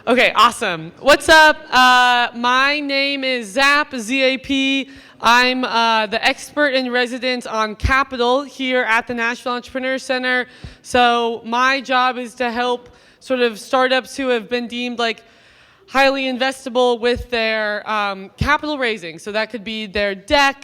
Okay, awesome. What's up? My name is Zap, Z-A-P. I'm the expert in residence on capital here at the Nashville Entrepreneur Center. So my job is to help sort of startups who have been deemed like highly investable with their capital raising. So that could be their deck,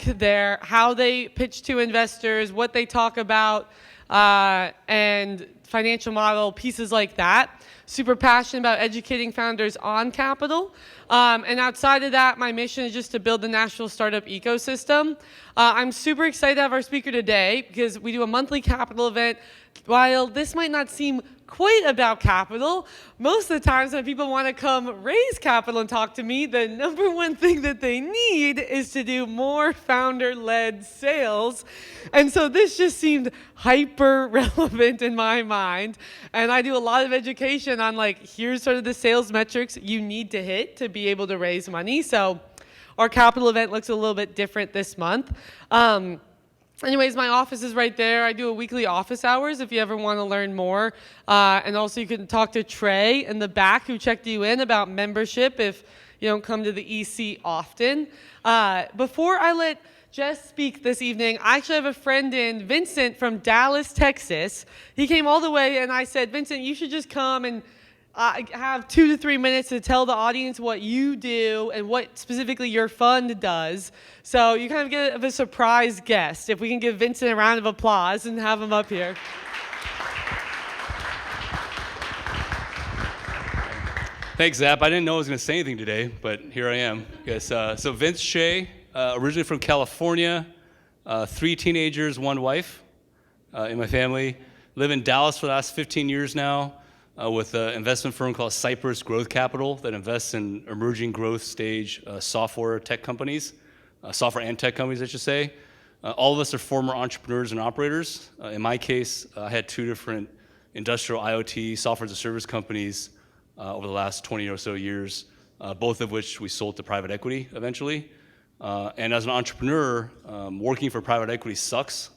how they pitch to investors, what they talk about, and financial model, pieces like that. Super passionate about educating founders on capital. And outside of that, my mission is just to build the Nashville startup ecosystem. I'm super excited to have our speaker today because we do a monthly capital event. While this might not seem quite about capital, most of the times when people want to come raise capital and talk to me, the number one thing that they need is to do more founder-led sales. And so this just seemed hyper relevant in my mind. And I do a lot of education on like, here's sort of the sales metrics you need to hit to be able to raise money. So our capital event looks a little bit different this month. Anyways, my office is right there. I do a weekly office hours if you ever want to learn more. And also you can talk to Trey in the back who checked you in about membership if you don't come to the EC often. Before I let Jess speak this evening, I actually have a friend in, Vincent from Dallas, Texas. He came all the way and I said, Vincent, you should just come and have 2 to 3 minutes to tell the audience what you do and what specifically your fund does. So you kind of get a surprise guest. If we can give Vincent a round of applause and have him up here. Thanks, Zap. I didn't know I was going to say anything today, but here I am. Yes. So Vince Shea, originally from California, 3 teenagers, 1 wife in my family. Live in Dallas for the last 15 years now. With an investment firm called Cypress Growth Capital that invests in emerging growth stage software tech companies, software and tech companies, I should say. All of us are former entrepreneurs and operators. In my case, I had 2 different industrial IoT software as a service companies over the last 20 or so years, both of which we sold to private equity eventually. And as an entrepreneur, working for private equity sucks.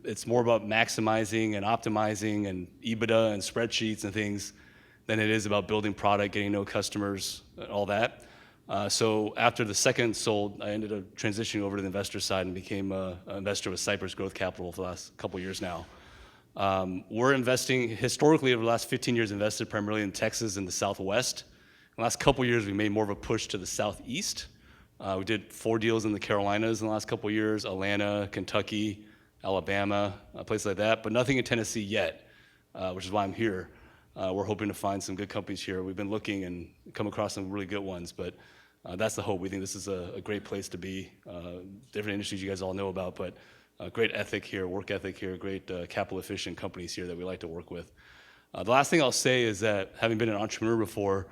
It's more about maximizing and optimizing and EBITDA and spreadsheets and things than it is about building product, getting to know customers, and all that. So after the second sold, I ended up transitioning over to the investor side and became an investor with Cypress Growth Capital for the last couple of years now. We're investing, historically over the last 15 years, invested primarily in Texas and the Southwest. In the last couple of years, we made more of a push to the Southeast. We did 4 deals in the Carolinas in the last couple of years, Atlanta, Kentucky, Alabama, places like that, but nothing in Tennessee yet, which is why I'm here. We're hoping to find some good companies here. We've been looking and come across some really good ones, but that's the hope. We think this is a great place to be. Different industries you guys all know about, but great ethic here, work ethic here, great capital efficient companies here that we like to work with. The last thing I'll say is that having been an entrepreneur before,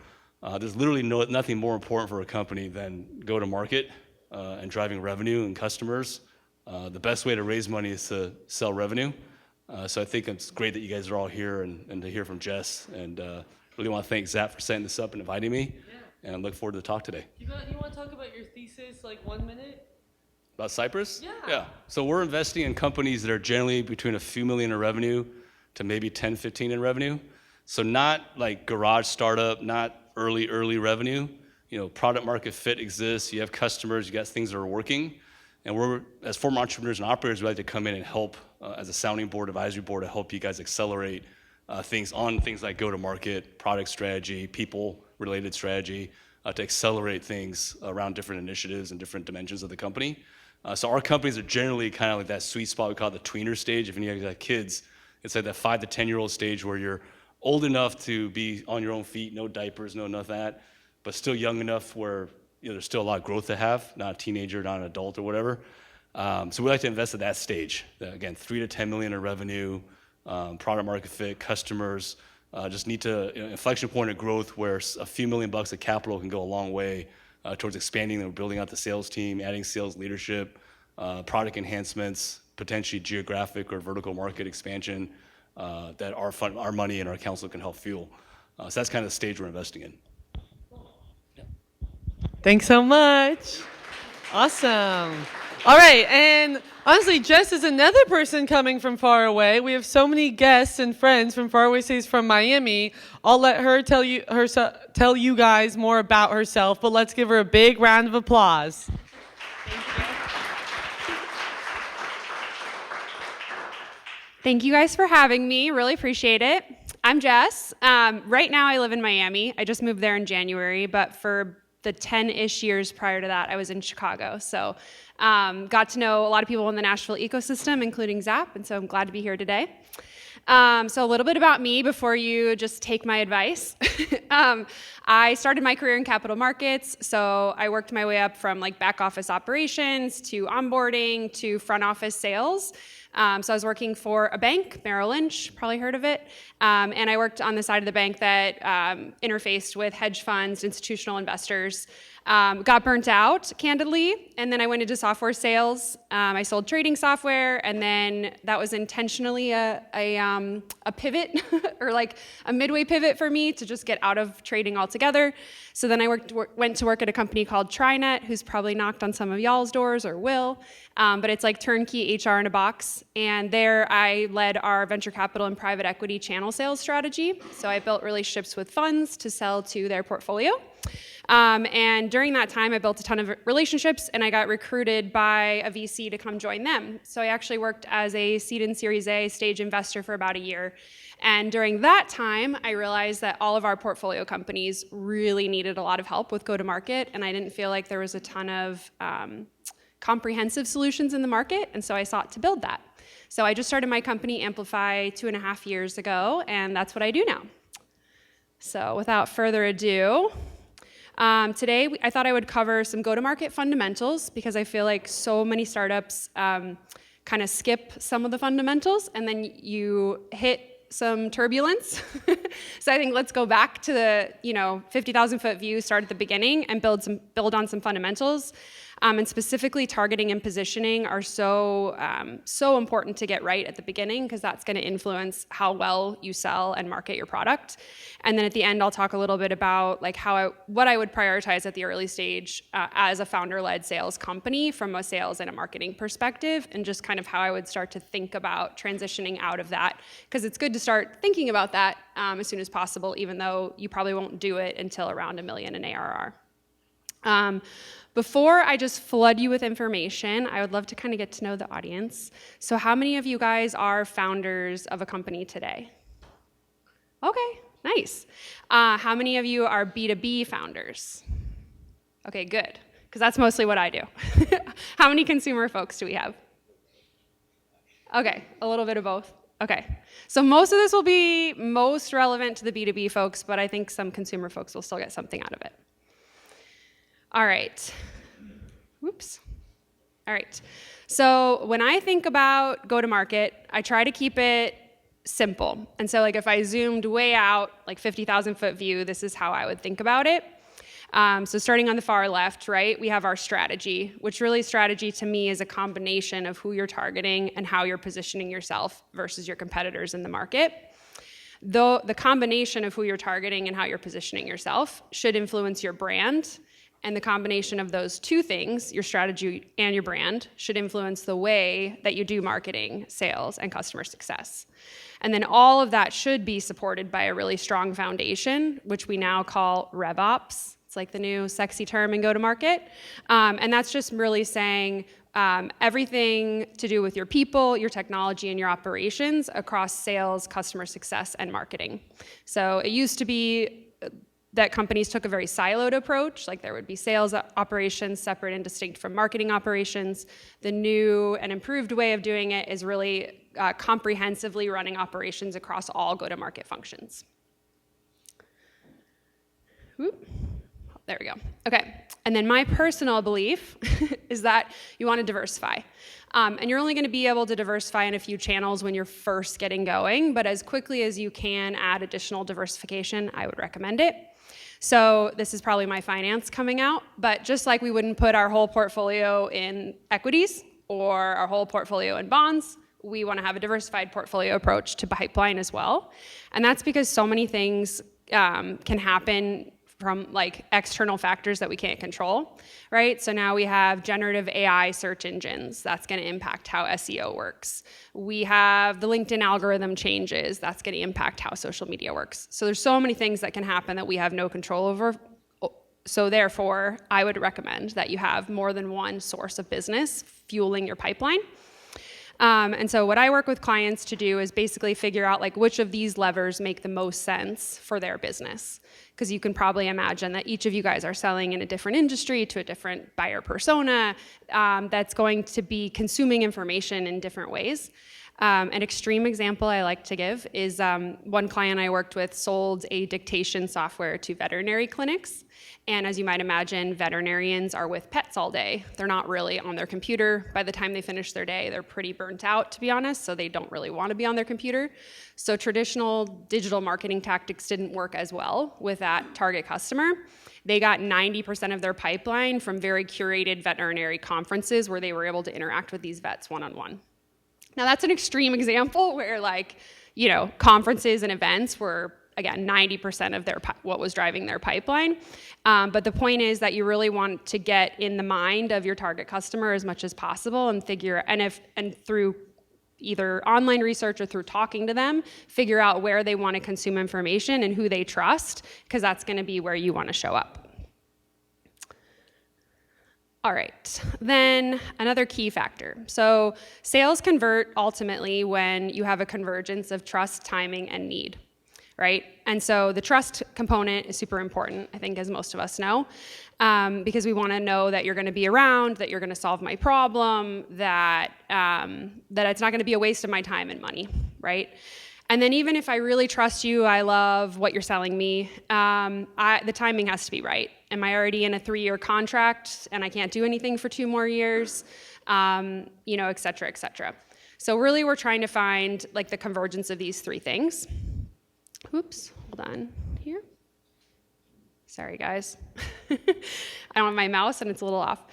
there's literally nothing more important for a company than go to market and driving revenue and customers. The best way to raise money is to sell revenue. So I think it's great that you guys are all here and to hear from Jess. And really want to thank Zap for setting this up and inviting me. Yeah. And I look forward to the talk today. You want to talk about your thesis, like 1 minute? About Cypress? Yeah. So we're investing in companies that are generally between a few million in revenue to maybe 10, 15 in revenue. So not like garage startup, not early revenue. You know, product market fit exists. You have customers, you got things that are working. And we're, as former entrepreneurs and operators, we like to come in and help as a sounding board, advisory board, to help you guys accelerate things like go-to-market, product strategy, people-related strategy, to accelerate things around different initiatives and different dimensions of the company. So our companies are generally kind of like that sweet spot we call it the tweener stage. If any of you have kids, it's like that 5 to 10-year-old stage where you're old enough to be on your own feet, no diapers, no nothing like that, but still young enough where there's still a lot of growth to have, not a teenager, not an adult or whatever. So we like to invest at that stage. Again, 3 to 10 million in revenue, product market fit, customers, just need to, inflection point of growth where a few $1,000,000 of capital can go a long way towards expanding and building out the sales team, adding sales leadership, product enhancements, potentially geographic or vertical market expansion that our money and our council can help fuel. So that's kind of the stage we're investing in. Thanks so much. Awesome. All right, and Honestly, Jess is another person coming from far away. We have so many guests and friends from faraway cities from Miami. I'll let her tell you guys more about herself, but let's give her a big round of applause. Thank you guys for having me. Really appreciate it. I'm Jess. Right now I live in Miami. I just moved there in January, but for the 10-ish years prior to that, I was in Chicago. So got to know a lot of people in the Nashville ecosystem, including Zap, and so I'm glad to be here today. So a little bit about me before you just take my advice. I started my career in capital markets, so I worked my way up from like back office operations to onboarding to front office sales. So I was working for a bank, Merrill Lynch, probably heard of it, and I worked on the side of the bank that interfaced with hedge funds, institutional investors. Got burnt out, candidly, and then I went into software sales. I sold trading software, and then that was intentionally a pivot, or like a midway pivot for me to just get out of trading altogether. So then I went to work at a company called TriNet, who's probably knocked on some of y'all's doors, or will, but it's like turnkey HR in a box. And there I led our venture capital and private equity channel sales strategy. So I built relationships with funds to sell to their portfolio. And during that time, I built a ton of relationships, and I got recruited by a VC to come join them. So I actually worked as a seed and Series A stage investor for about a year. And during that time, I realized that all of our portfolio companies really needed a lot of help with go-to-market, and I didn't feel like there was a ton of comprehensive solutions in the market, and so I sought to build that. So I just started my company, Amplify, 2.5 years ago, and that's what I do now. So without further ado, today, I thought I would cover some go-to-market fundamentals because I feel like so many startups kind of skip some of the fundamentals and then you hit some turbulence. So I think let's go back to the 50,000-foot view, start at the beginning, and build on some fundamentals. And specifically, targeting and positioning are so important to get right at the beginning because that's going to influence how well you sell and market your product. And then at the end, I'll talk a little bit about like what I would prioritize at the early stage as a founder-led sales company from a sales and a marketing perspective, and just kind of how I would start to think about transitioning out of that, because it's good to start thinking about that as soon as possible, even though you probably won't do it until around $1 million in ARR. Before I just flood you with information, I would love to kind of get to know the audience. So how many of you guys are founders of a company today? Okay, nice. How many of you are B2B founders? Okay, good, because that's mostly what I do. How many consumer folks do we have? Okay, a little bit of both. Okay, so most of this will be most relevant to the B2B folks, but I think some consumer folks will still get something out of it. All right. Whoops. All right. So when I think about go-to-market, I try to keep it simple. And so like if I zoomed way out, like 50,000-foot view, this is how I would think about it. So starting on the far left, right, we have our strategy, which really strategy to me is a combination of who you're targeting and how you're positioning yourself versus your competitors in the market. Though the combination of who you're targeting and how you're positioning yourself should influence your brand. And the combination of those two things, your strategy and your brand, should influence the way that you do marketing, sales, and customer success. And then all of that should be supported by a really strong foundation, which we now call RevOps. It's like the new sexy term in go-to-market. And that's just really saying everything to do with your people, your technology, and your operations across sales, customer success, and marketing. So it used to be that companies took a very siloed approach, like there would be sales operations separate and distinct from marketing operations. The new and improved way of doing it is really comprehensively running operations across all go-to-market functions. Whoop. There we go. Okay, and then my personal belief is that you want to diversify. And you're only going to be able to diversify in a few channels when you're first getting going, but as quickly as you can add additional diversification, I would recommend it. So this is probably my finance coming out, but just like we wouldn't put our whole portfolio in equities or our whole portfolio in bonds, we want to have a diversified portfolio approach to pipeline as well. And that's because so many things can happen like external factors that we can't control, right? So now we have generative AI search engines. That's going to impact how SEO works. We have the LinkedIn algorithm changes. That's going to impact how social media works. So there's so many things that can happen that we have no control over. So therefore, I would recommend that you have more than one source of business fueling your pipeline. And so what I work with clients to do is basically figure out like which of these levers make the most sense for their business. Because you can probably imagine that each of you guys are selling in a different industry to a different buyer persona that's going to be consuming information in different ways. An extreme example I like to give is one client I worked with sold a dictation software to veterinary clinics. And as you might imagine, veterinarians are with pets all day. They're not really on their computer. By the time they finish their day, they're pretty burnt out, to be honest, so they don't really want to be on their computer. So traditional digital marketing tactics didn't work as well with that target customer. They got 90% of their pipeline from very curated veterinary conferences where they were able to interact with these vets one-on-one. Now that's an extreme example where conferences and events were, again, 90% of what was driving their pipeline. But the point is that you really want to get in the mind of your target customer as much as possible and through either online research or through talking to them, figure out where they want to consume information and who they trust, because that's going to be where you want to show up. All right, then another key factor. So sales convert ultimately when you have a convergence of trust, timing, and need, right? And so the trust component is super important, I think, as most of us know, because we want to know that you're going to be around, that you're going to solve my problem, that it's not going to be a waste of my time and money, right? And then even if I really trust you, I love what you're selling me, the timing has to be right. Am I already in a 3-year contract and I can't do anything for 2 more years? Et cetera, et cetera. So really we're trying to find like the convergence of these 3 things. Oops, hold on here. Sorry, guys. I don't have my mouse and it's a little off.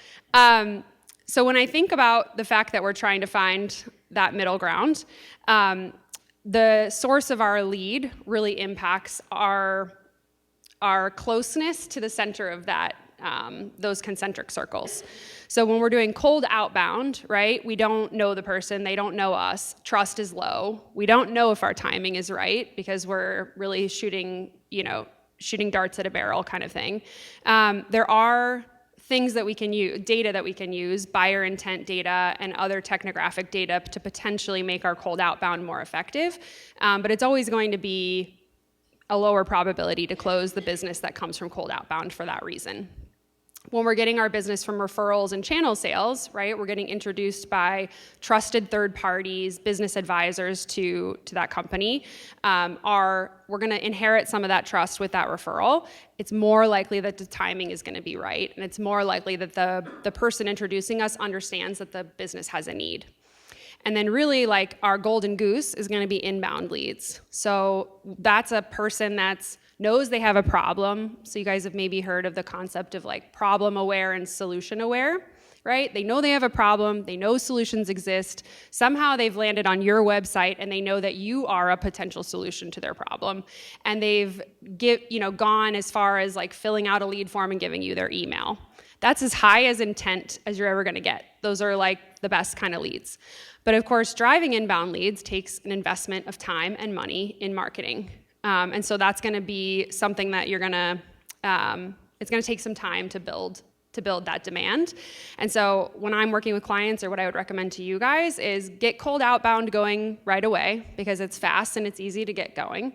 So when I think about the fact that we're trying to find that middle ground, the source of our lead really impacts our closeness to the center of that, those concentric circles. So when we're doing cold outbound, right, we don't know the person, they don't know us, trust is low, we don't know if our timing is right because we're really shooting darts at a barrel kind of thing. There are things that we can use, data that we can use, buyer intent data and other technographic data to potentially make our cold outbound more effective. But it's always going to be a lower probability to close the business that comes from cold outbound for that reason. When we're getting our business from referrals and channel sales, right, we're getting introduced by trusted third parties, business advisors to that company. We're going to inherit some of that trust with that referral. It's more likely that the timing is going to be right, and it's more likely that the person introducing us understands that the business has a need. And then really like our golden goose is going to be inbound leads. So that's a person that's knows they have a problem. So you guys have maybe heard of the concept of like problem aware and solution aware, right? They know they have a problem, they know solutions exist. Somehow they've landed on your website and they know that you are a potential solution to their problem. And they've gone as far as like filling out a lead form and giving you their email. That's as high as intent as you're ever going to get. Those are like the best kind of leads. But of course, driving inbound leads takes an investment of time and money in marketing. And so that's going to be something that it's going to take some time to build that demand. And so when I'm working with clients, or what I would recommend to you guys is get cold outbound going right away because it's fast and it's easy to get going,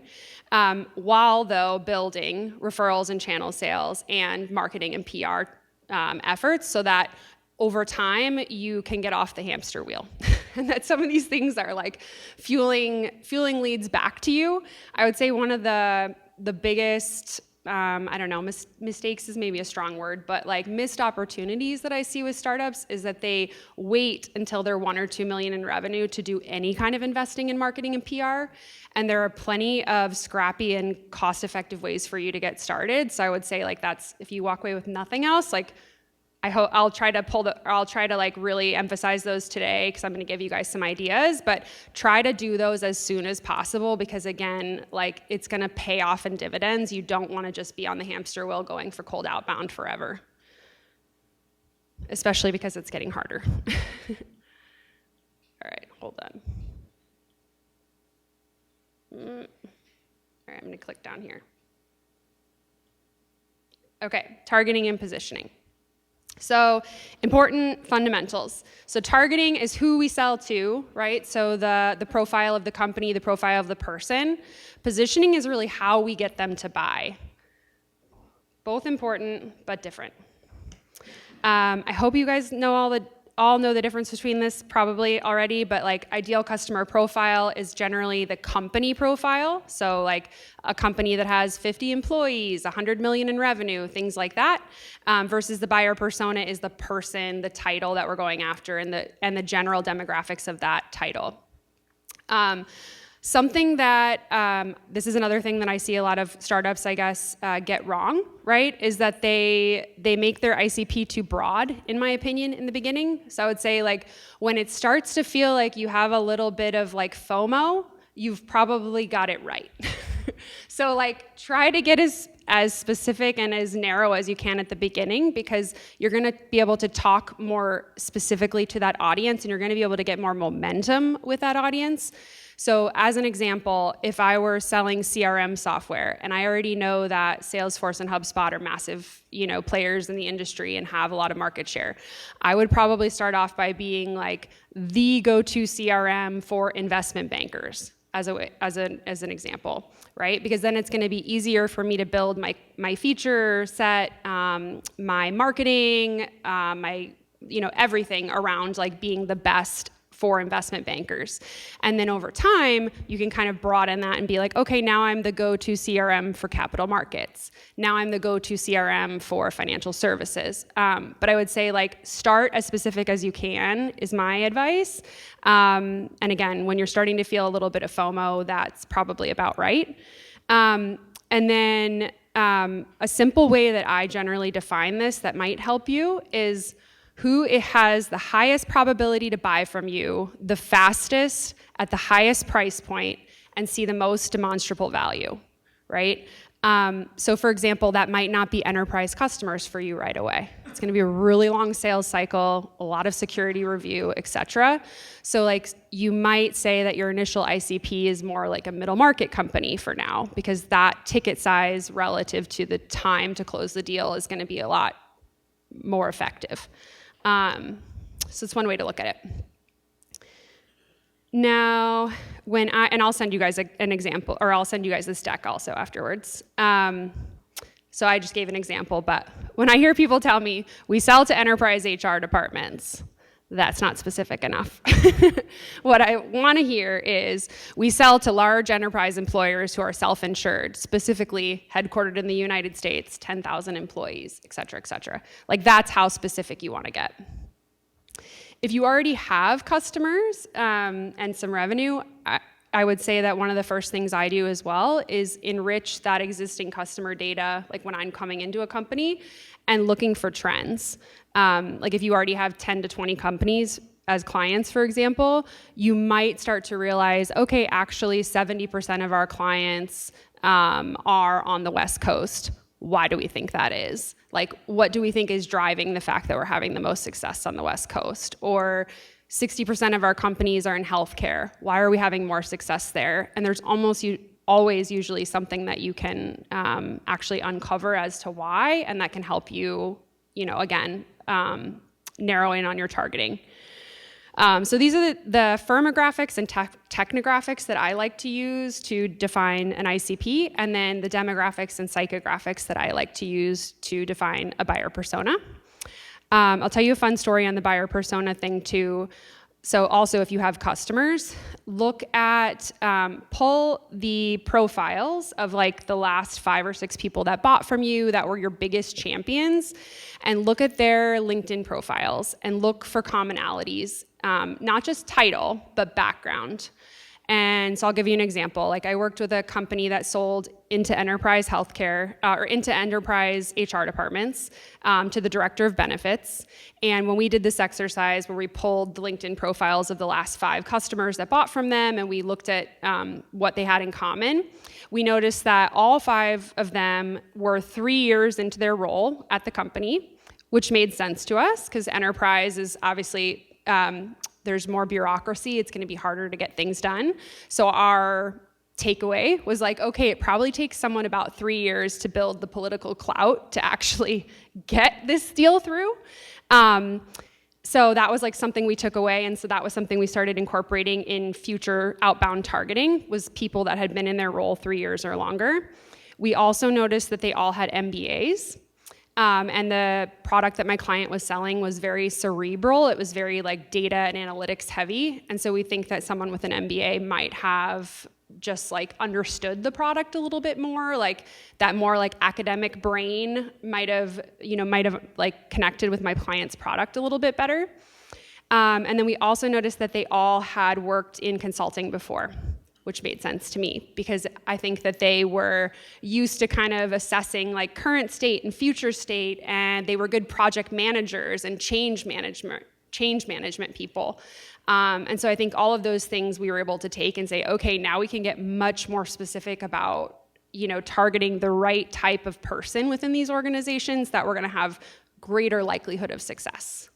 while though building referrals and channel sales and marketing and PR efforts so that over time you can get off the hamster wheel. And that some of these things are like fueling leads back to you. I would say one of the biggest, mistakes is maybe a strong word, but like missed opportunities that I see with startups is that they wait until they're 1 or 2 million in revenue to do any kind of investing in marketing and PR. And there are plenty of scrappy and cost-effective ways for you to get started. So I would say like that's, if you walk away with nothing else, like I'll try to like really emphasize those today because I'm going to give you guys some ideas, but try to do those as soon as possible because again, like it's going to pay off in dividends. You don't want to just be on the hamster wheel going for cold outbound forever, especially because it's getting harder. All right, hold on. All right, I'm going to click down here. Okay, targeting and positioning. So important fundamentals. So targeting is who we sell to, right? So the profile of the company, the profile of the person. Positioning is really how we get them to buy. Both important, but different. I hope you guys know all know the difference between this probably already, but like ideal customer profile is generally the company profile. So like a company that has 50 employees, 100 million in revenue, things like that, versus the buyer persona is the person, the title that we're going after and the general demographics of that title. Something that, this is another thing that I see a lot of startups, I guess, get wrong, right, is that they make their ICP too broad, in my opinion, in the beginning. So I would say, like, when it starts to feel like you have a little bit of, like, FOMO, you've probably got it right. So, like, try to get as specific and as narrow as you can at the beginning because you're going to be able to talk more specifically to that audience and you're going to be able to get more momentum with that audience. So as an example, if I were selling CRM software and I already know that Salesforce and HubSpot are massive, players in the industry and have a lot of market share, I would probably start off by being like the go-to CRM for investment bankers as an example, right? Because then it's going to be easier for me to build my feature set, my marketing, my everything around like being the best for investment bankers. And then over time, you can kind of broaden that and be like, okay, now I'm the go-to CRM for capital markets. Now I'm the go-to CRM for financial services. But I would say like start as specific as you can is my advice. And again, when you're starting to feel a little bit of FOMO, that's probably about right. And then a simple way that I generally define this that might help you is who it has the highest probability to buy from you, the fastest, at the highest price point, and see the most demonstrable value, right? So for example, that might not be enterprise customers for you right away. It's gonna be a really long sales cycle, a lot of security review, et cetera. So like you might say that your initial ICP is more like a middle market company for now, because that ticket size relative to the time to close the deal is gonna be a lot more effective. So it's one way to look at it. Now, and I'll send you guys an example, or I'll send you guys this deck also afterwards. So I just gave an example, but when I hear people tell me, we sell to enterprise HR departments, that's not specific enough. What I want to hear is we sell to large enterprise employers who are self-insured, specifically headquartered in the United States, 10,000 employees, et cetera, et cetera. Like that's how specific you want to get. If you already have customers and some revenue, I would say that one of the first things I do as well is enrich that existing customer data, like when I'm coming into a company and looking for trends. Like if you already have 10 to 20 companies as clients, for example, you might start to realize, okay, actually 70% of our clients are on the West Coast. Why do we think that is? Like, what do we think is driving the fact that we're having the most success on the West Coast? Or 60% of our companies are in healthcare. Why are we having more success there? And there's always usually something that you can actually uncover as to why, and that can help you, again, narrow in on your targeting. So these are the firmographics and technographics that I like to use to define an ICP, and then the demographics and psychographics that I like to use to define a buyer persona. I'll tell you a fun story on the buyer persona thing too. So also if you have customers, look at, pull the profiles of like the last 5 or 6 people that bought from you that were your biggest champions, and look at their LinkedIn profiles and look for commonalities, not just title, but background. And so I'll give you an example. Like I worked with a company that sold into enterprise healthcare or into enterprise HR departments to the director of benefits. And when we did this exercise where we pulled the LinkedIn profiles of the last 5 customers that bought from them and we looked at what they had in common, we noticed that all 5 of them were 3 years into their role at the company, which made sense to us because enterprise is obviously there's more bureaucracy. It's going to be harder to get things done. So our takeaway was like, okay, it probably takes someone about 3 years to build the political clout to actually get this deal through. So that was like something we took away. And so that was something we started incorporating in future outbound targeting, was people that had been in their role 3 years or longer. We also noticed that they all had MBAs. And the product that my client was selling was very cerebral. It was very like data and analytics heavy. And so we think that someone with an MBA might have just like understood the product a little bit more, like that more like academic brain might have like connected with my client's product a little bit better. And then we also noticed that they all had worked in consulting before, which made sense to me because I think that they were used to kind of assessing like current state and future state, and they were good project managers and change management people. And so I think all of those things we were able to take and say, okay, now we can get much more specific about, targeting the right type of person within these organizations that we're going to have greater likelihood of success.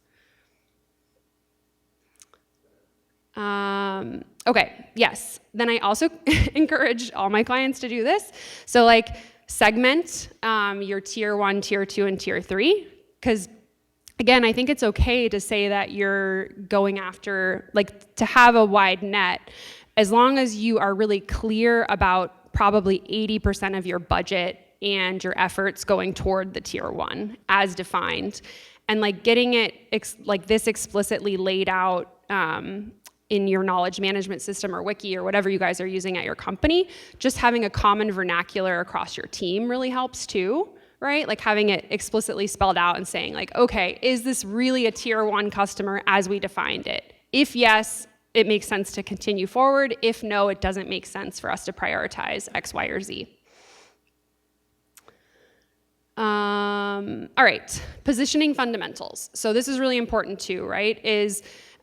Okay, yes. Then I also encourage all my clients to do this. So like segment your tier 1, tier 2, and tier 3. Because again, I think it's okay to say that you're going after, like to have a wide net, as long as you are really clear about probably 80% of your budget and your efforts going toward the tier 1 as defined. And like getting it like this explicitly laid out in your knowledge management system or wiki or whatever you guys are using at your company, just having a common vernacular across your team really helps too, right? Like having it explicitly spelled out and saying like, okay, is this really a tier 1 customer as we defined it? If yes, it makes sense to continue forward. If no, it doesn't make sense for us to prioritize X, Y, or Z. All right, positioning fundamentals. So this is really important too, right?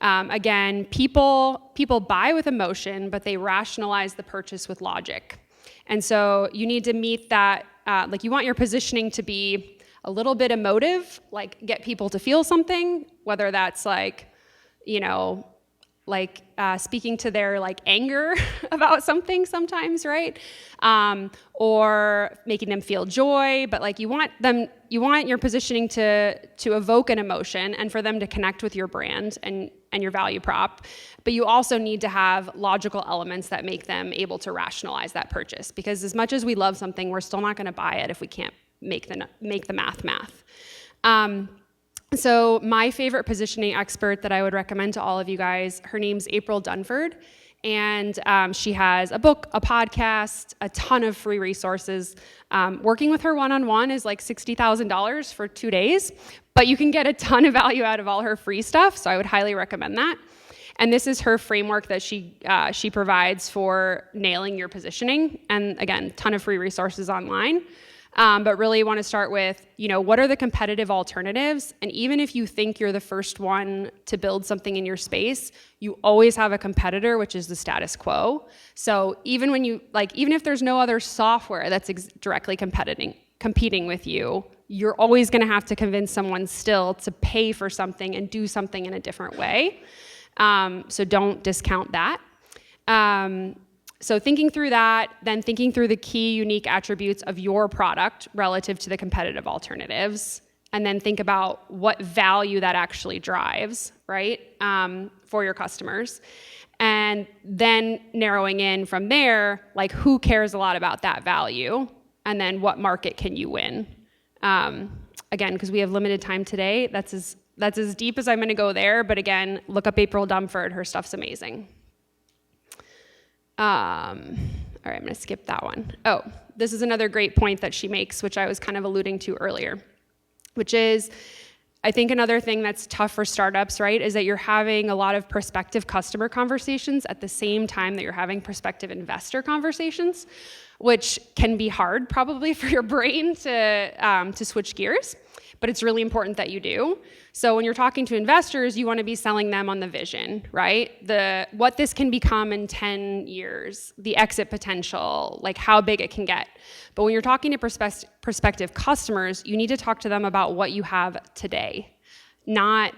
Again, people buy with emotion, but they rationalize the purchase with logic. And so you need to meet that, like you want your positioning to be a little bit emotive, like get people to feel something, whether that's like, speaking to their like anger about something sometimes, right? Or making them feel joy, but like you want your positioning to evoke an emotion and for them to connect with your brand and your value prop. But you also need to have logical elements that make them able to rationalize that purchase. Because as much as we love something, we're still not going to buy it if we can't make the math. So my favorite positioning expert that I would recommend to all of you guys, her name's April Dunford. And she has a book, a podcast, a ton of free resources. Working with her one-on-one is like $60,000 for 2 days, but you can get a ton of value out of all her free stuff, so I would highly recommend that. And this is her framework that she provides for nailing your positioning. And again, ton of free resources online. But really want to start with, what are the competitive alternatives? And even if you think you're the first one to build something in your space, you always have a competitor, which is the status quo. So even if there's no other software that's directly competing with you, you're always going to have to convince someone still to pay for something and do something in a different way. So don't discount that. So thinking through that, then thinking through the key unique attributes of your product relative to the competitive alternatives, and then think about what value that actually drives, right, for your customers. And then narrowing in from there, like who cares a lot about that value, and then what market can you win? Again, because we have limited time today, that's as deep as I'm going to go there. But again, look up April Dunford. Her stuff's amazing. All right, I'm going to skip that one. Oh, this is another great point that she makes, which I was kind of alluding to earlier, which is I think another thing that's tough for startups, right, is that you're having a lot of prospective customer conversations at the same time that you're having prospective investor conversations, which can be hard probably for your brain to switch gears, but it's really important that you do. So when you're talking to investors, you want to be selling them on the vision, right? What this can become in 10 years, the exit potential, like how big it can get. But when you're talking to prospective customers, you need to talk to them about what you have today, not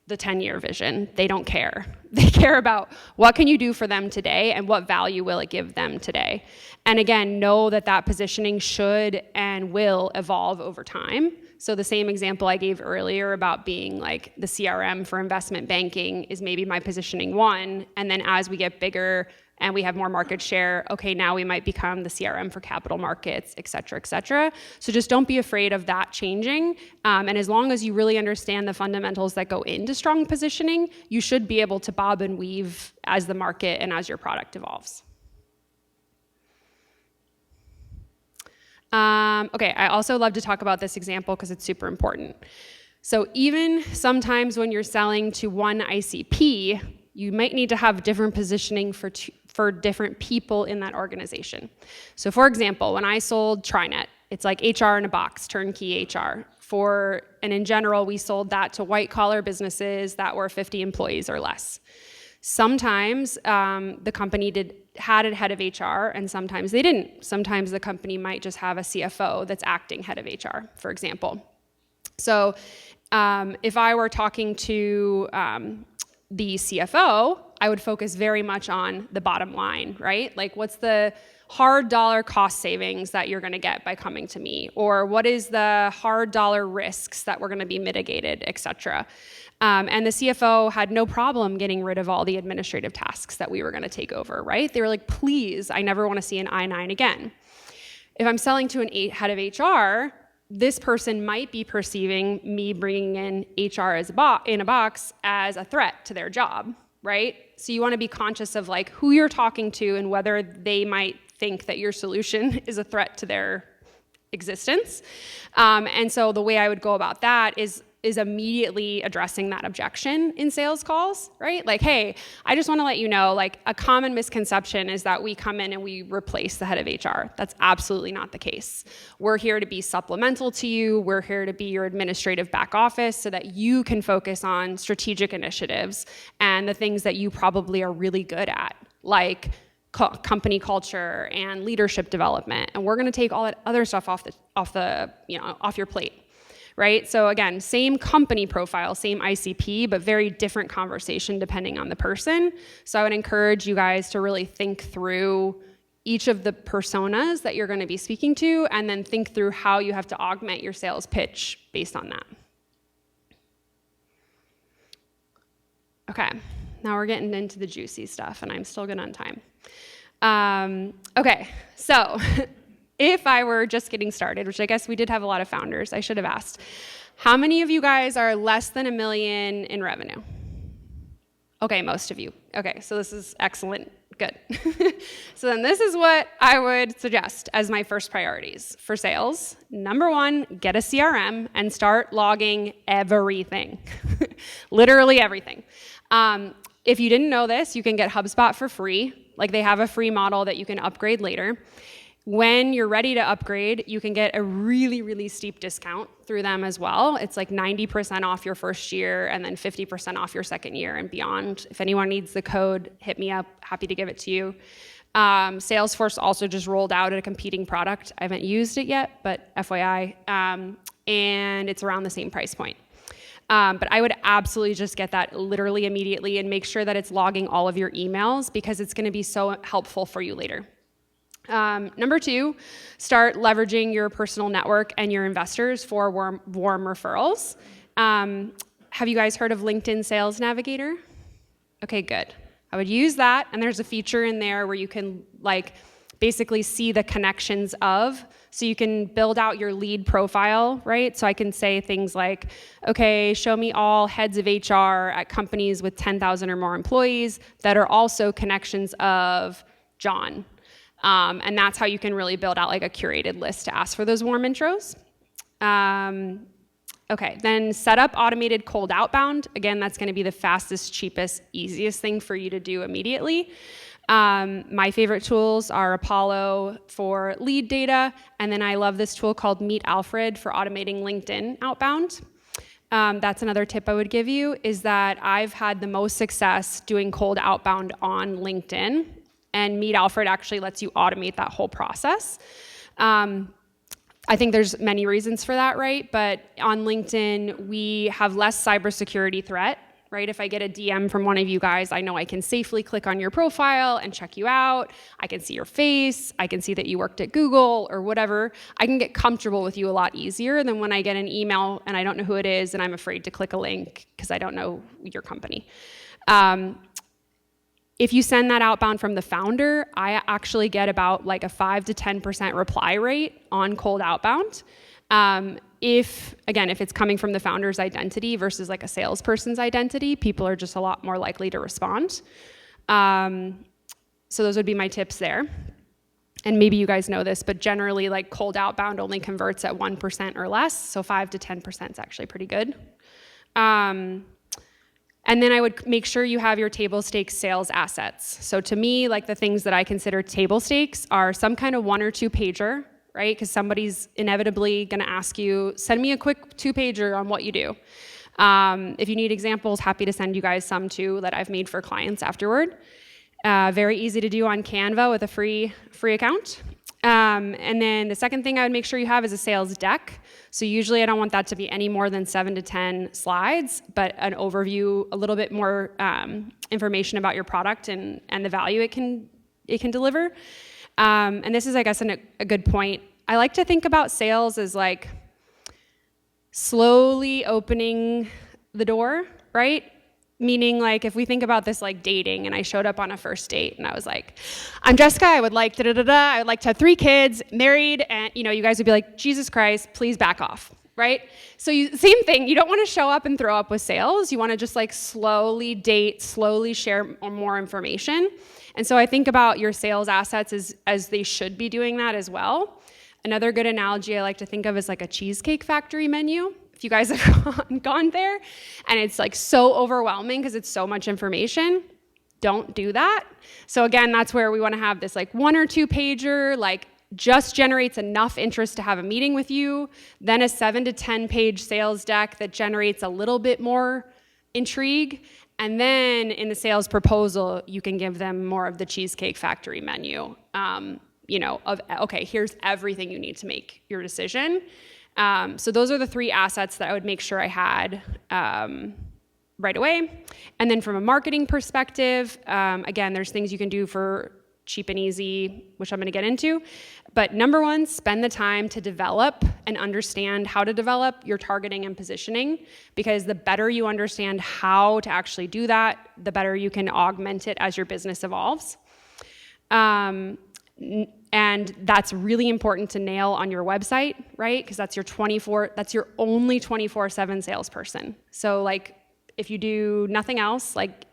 the 10-year vision. They don't care. They care about what can you do for them today and what value will it give them today. And again, know that positioning should and will evolve over time. So the same example I gave earlier about being like the CRM for investment banking is maybe my positioning one. And then as we get bigger and we have more market share, okay, now we might become the CRM for capital markets, et cetera, et cetera. So just don't be afraid of that changing. And as long as you really understand the fundamentals that go into strong positioning, you should be able to bob and weave as the market and as your product evolves. Okay, I also love to talk about this example because it's super important. So even sometimes when you're selling to one ICP, you might need to have different positioning for different people in that organization. So for example, when I sold TriNet, it's like HR in a box, turnkey HR. And in general, we sold that to white collar businesses that were 50 employees or less. Sometimes the company had a head of HR, and sometimes they didn't. Sometimes the company might just have a CFO that's acting head of HR, for example. So if I were talking to the CFO, I would focus very much on the bottom line, right? Like, what's the hard dollar cost savings that you're going to get by coming to me? Or what is the hard dollar risks that we're going to be mitigated, et cetera? And the CFO had no problem getting rid of all the administrative tasks that we were going to take over, right? They were like, please, I never want to see an I-9 again. If I'm selling to an head of HR, this person might be perceiving me bringing in HR in a box as a threat to their job, right? So you want to be conscious of like who you're talking to and whether they might think that your solution is a threat to their existence. And so the way I would go about that is immediately addressing that objection in sales calls, right? Like, hey, I just want to let you know, like, a common misconception is that we come in and we replace the head of HR. That's absolutely not the case. We're here to be supplemental to you. We're here to be your administrative back office so that you can focus on strategic initiatives and the things that you probably are really good at, like company culture and leadership development. And we're going to take all that other stuff off your plate. Right? So again, same company profile, same ICP, but very different conversation depending on the person. So I would encourage you guys to really think through each of the personas that you're going to be speaking to, and then think through how you have to augment your sales pitch based on that. Okay, now we're getting into the juicy stuff, and I'm still good on time. Okay, so if I were just getting started, which I guess we did have a lot of founders, I should have asked, how many of you guys are less than $1 million in revenue? Okay, most of you. Okay, so this is excellent. Good. So then this is what I would suggest as my first priorities for sales. Number one, get a CRM and start logging everything. Literally everything. If you didn't know this, you can get HubSpot for free. Like, they have a free model that you can upgrade later. When you're ready to upgrade, you can get a really, really steep discount through them as well. It's like 90% off your first year and then 50% off your second year and beyond. If anyone needs the code, hit me up. Happy to give it to you. Salesforce also just rolled out a competing product. I haven't used it yet, but FYI. And it's around the same price point. But I would absolutely just get that literally immediately and make sure that it's logging all of your emails, because it's going to be so helpful for you later. Number two, start leveraging your personal network and your investors for warm referrals. Have you guys heard of LinkedIn Sales Navigator? Okay, good. I would use that, and there's a feature in there where you can basically see the connections of, so you can build out your lead profile, right? So I can say things like, okay, show me all heads of HR at companies with 10,000 or more employees that are also connections of John. And that's how you can really build out like a curated list to ask for those warm intros. Okay, then set up automated cold outbound. Again, that's going to be the fastest, cheapest, easiest thing for you to do immediately. My favorite tools are Apollo for lead data, and then I love this tool called Meet Alfred for automating LinkedIn outbound. That's another tip I would give you, is that I've had the most success doing cold outbound on LinkedIn, and Meet Alfred actually lets you automate that whole process. I think there's many reasons for that, right? But on LinkedIn, we have less cybersecurity threat, right? If I get a DM from one of you guys, I know I can safely click on your profile and check you out. I can see your face. I can see that you worked at Google or whatever. I can get comfortable with you a lot easier than when I get an email and I don't know who it is and I'm afraid to click a link because I don't know your company. If you send that outbound from the founder, I actually get about like a 5 to 10% reply rate on cold outbound. If it's coming from the founder's identity versus like a salesperson's identity, people are just a lot more likely to respond. So those would be my tips there. And maybe you guys know this, but generally like cold outbound only converts at 1% or less. So 5 to 10% is actually pretty good. And then I would make sure you have your table stakes sales assets. So to me, like the things that I consider table stakes are some kind of 1 or 2 pager, right? Because somebody's inevitably gonna ask you, send me a quick 2-pager on what you do. If you need examples, happy to send you guys some too that I've made for clients afterward. Very easy to do on Canva with a free account. And then the second thing I would make sure you have is a sales deck. So usually I don't want that to be any more than 7 to 10 slides, but an overview, a little bit more information about your product and the value it can deliver. And this is, I guess, a good point. I like to think about sales as like slowly opening the door, right? Meaning, like, if we think about this like dating, and I showed up on a first date, and I was like, I'm Jessica, I would like da-da-da-da, I would like to have 3 kids, married, and, you guys would be like, Jesus Christ, please back off, right? So same thing, you don't want to show up and throw up with sales, you want to just like slowly date, slowly share more information. And so I think about your sales assets as they should be doing that as well. Another good analogy I like to think of is like a Cheesecake Factory menu. If you guys have gone there and it's like so overwhelming because it's so much information, don't do that. So again, that's where we want to have this like 1 or 2 pager, like just generates enough interest to have a meeting with you, then a 7 to 10 page sales deck that generates a little bit more intrigue. And then in the sales proposal, you can give them more of the Cheesecake Factory menu, okay, here's everything you need to make your decision. So those are the 3 assets that I would make sure I had right away. And then from a marketing perspective, again, there's things you can do for cheap and easy, which I'm going to get into. But number 1, spend the time to develop and understand how to develop your targeting and positioning, because the better you understand how to actually do that, the better you can augment it as your business evolves. And that's really important to nail on your website, right? Because that's your only 24/7 salesperson. So like, if you do nothing else, like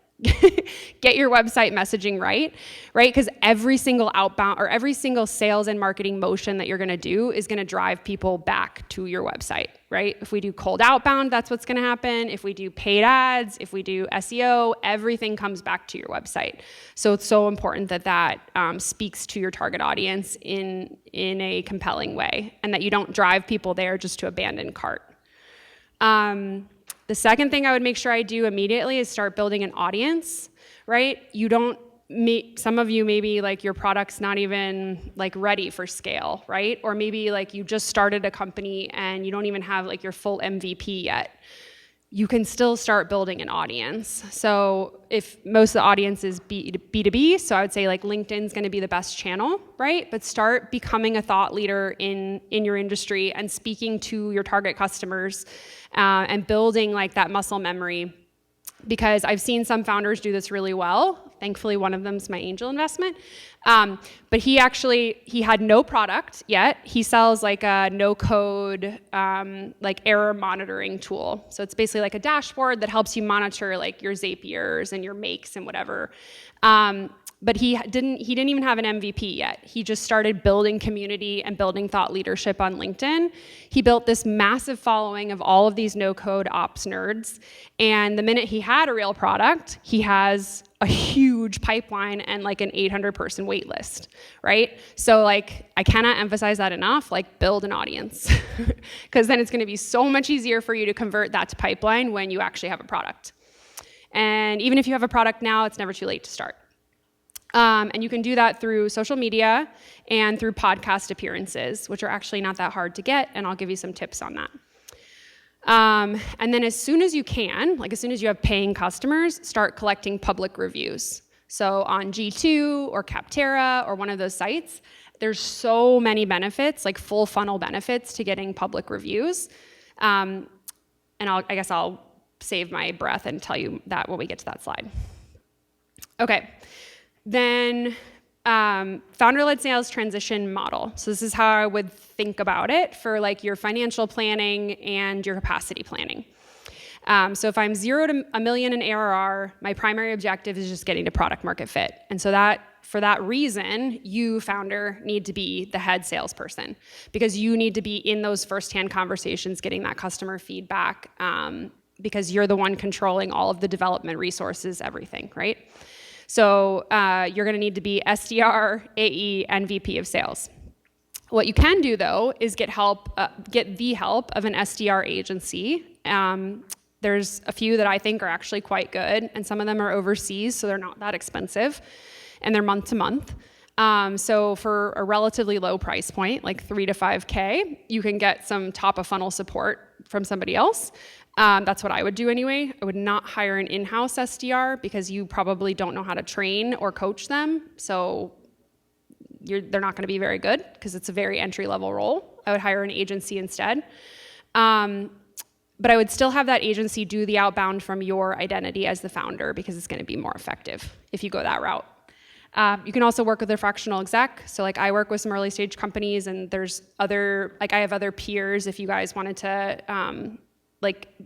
get your website messaging right? Because every single outbound or every single sales and marketing motion that you're gonna do is gonna drive people back to your website, right? If we do cold outbound, that's what's gonna happen. If we do paid ads, if we do SEO, everything comes back to your website. So it's so important that speaks to your target audience in a compelling way, and that you don't drive people there just to abandon cart. The second thing I would make sure I do immediately is start building an audience, right? Some of you maybe like your product's not even like ready for scale, right? Or maybe like you just started a company and you don't even have like your full MVP yet. You can still start building an audience. So if most of the audience is B2B, so I would say like LinkedIn's gonna be the best channel, right? But start becoming a thought leader in your industry and speaking to your target customers and building like that muscle memory. Because I've seen some founders do this really well. Thankfully, one of them's my angel investment. But he had no product yet. He sells like a no-code, like error monitoring tool. So it's basically like a dashboard that helps you monitor like your Zapiers and your makes and whatever. But he didn't even have an MVP yet. He just started building community and building thought leadership on LinkedIn. He built this massive following of all of these no-code ops nerds. And the minute he had a real product, he has a huge pipeline and like an 800-person wait list, right? So like, I cannot emphasize that enough, like build an audience. Because then it's gonna be so much easier for you to convert that to pipeline when you actually have a product. And even if you have a product now, it's never too late to start. And you can do that through social media and through podcast appearances, which are actually not that hard to get, and I'll give you some tips on that. And then as soon as you can, like as soon as you have paying customers, start collecting public reviews. So on G2 or Capterra or one of those sites, there's so many benefits, like full funnel benefits to getting public reviews. And I guess I'll save my breath and tell you that when we get to that slide. Okay. Then founder-led sales transition model. So this is how I would think about it for like your financial planning and your capacity planning. So if I'm 0 to $1 million in ARR, my primary objective is just getting to product market fit. And so for that reason, you, founder, need to be the head salesperson because you need to be in those firsthand conversations, getting that customer feedback, because you're the one controlling all of the development resources, everything, right? So you're gonna need to be SDR, AE, and VP of sales. What you can do though is get the help of an SDR agency. There's a few that I think are actually quite good, and some of them are overseas, so they're not that expensive, and they're month to month. So for a relatively low price point, like $3 to $5K, you can get some top of funnel support from somebody else. That's what I would do anyway. I would not hire an in-house SDR because you probably don't know how to train or coach them. So they're not going to be very good because it's a very entry-level role. I would hire an agency instead. But I would still have that agency do the outbound from your identity as the founder because it's going to be more effective if you go that route. You can also work with a fractional exec. So like I work with some early stage companies and there's I have other peers if you guys wanted to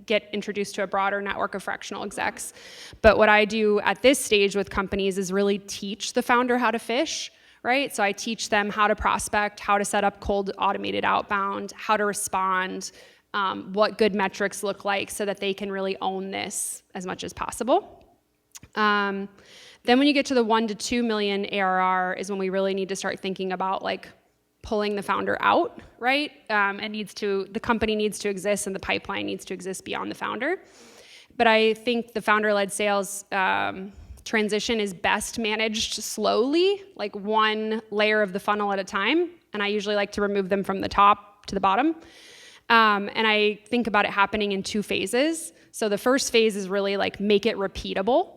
get introduced to a broader network of fractional execs. But what I do at this stage with companies is really teach the founder how to fish, right? So I teach them how to prospect, how to set up cold automated outbound, how to respond, what good metrics look like so that they can really own this as much as possible. Then when you get to the 1 to 2 million ARR is when we really need to start thinking about like pulling the founder out, right? The company needs to exist and the pipeline needs to exist beyond the founder. But I think the founder-led sales transition is best managed slowly, like one layer of the funnel at a time. And I usually like to remove them from the top to the bottom. And I think about it happening in 2 phases. So the first phase is really like make it repeatable,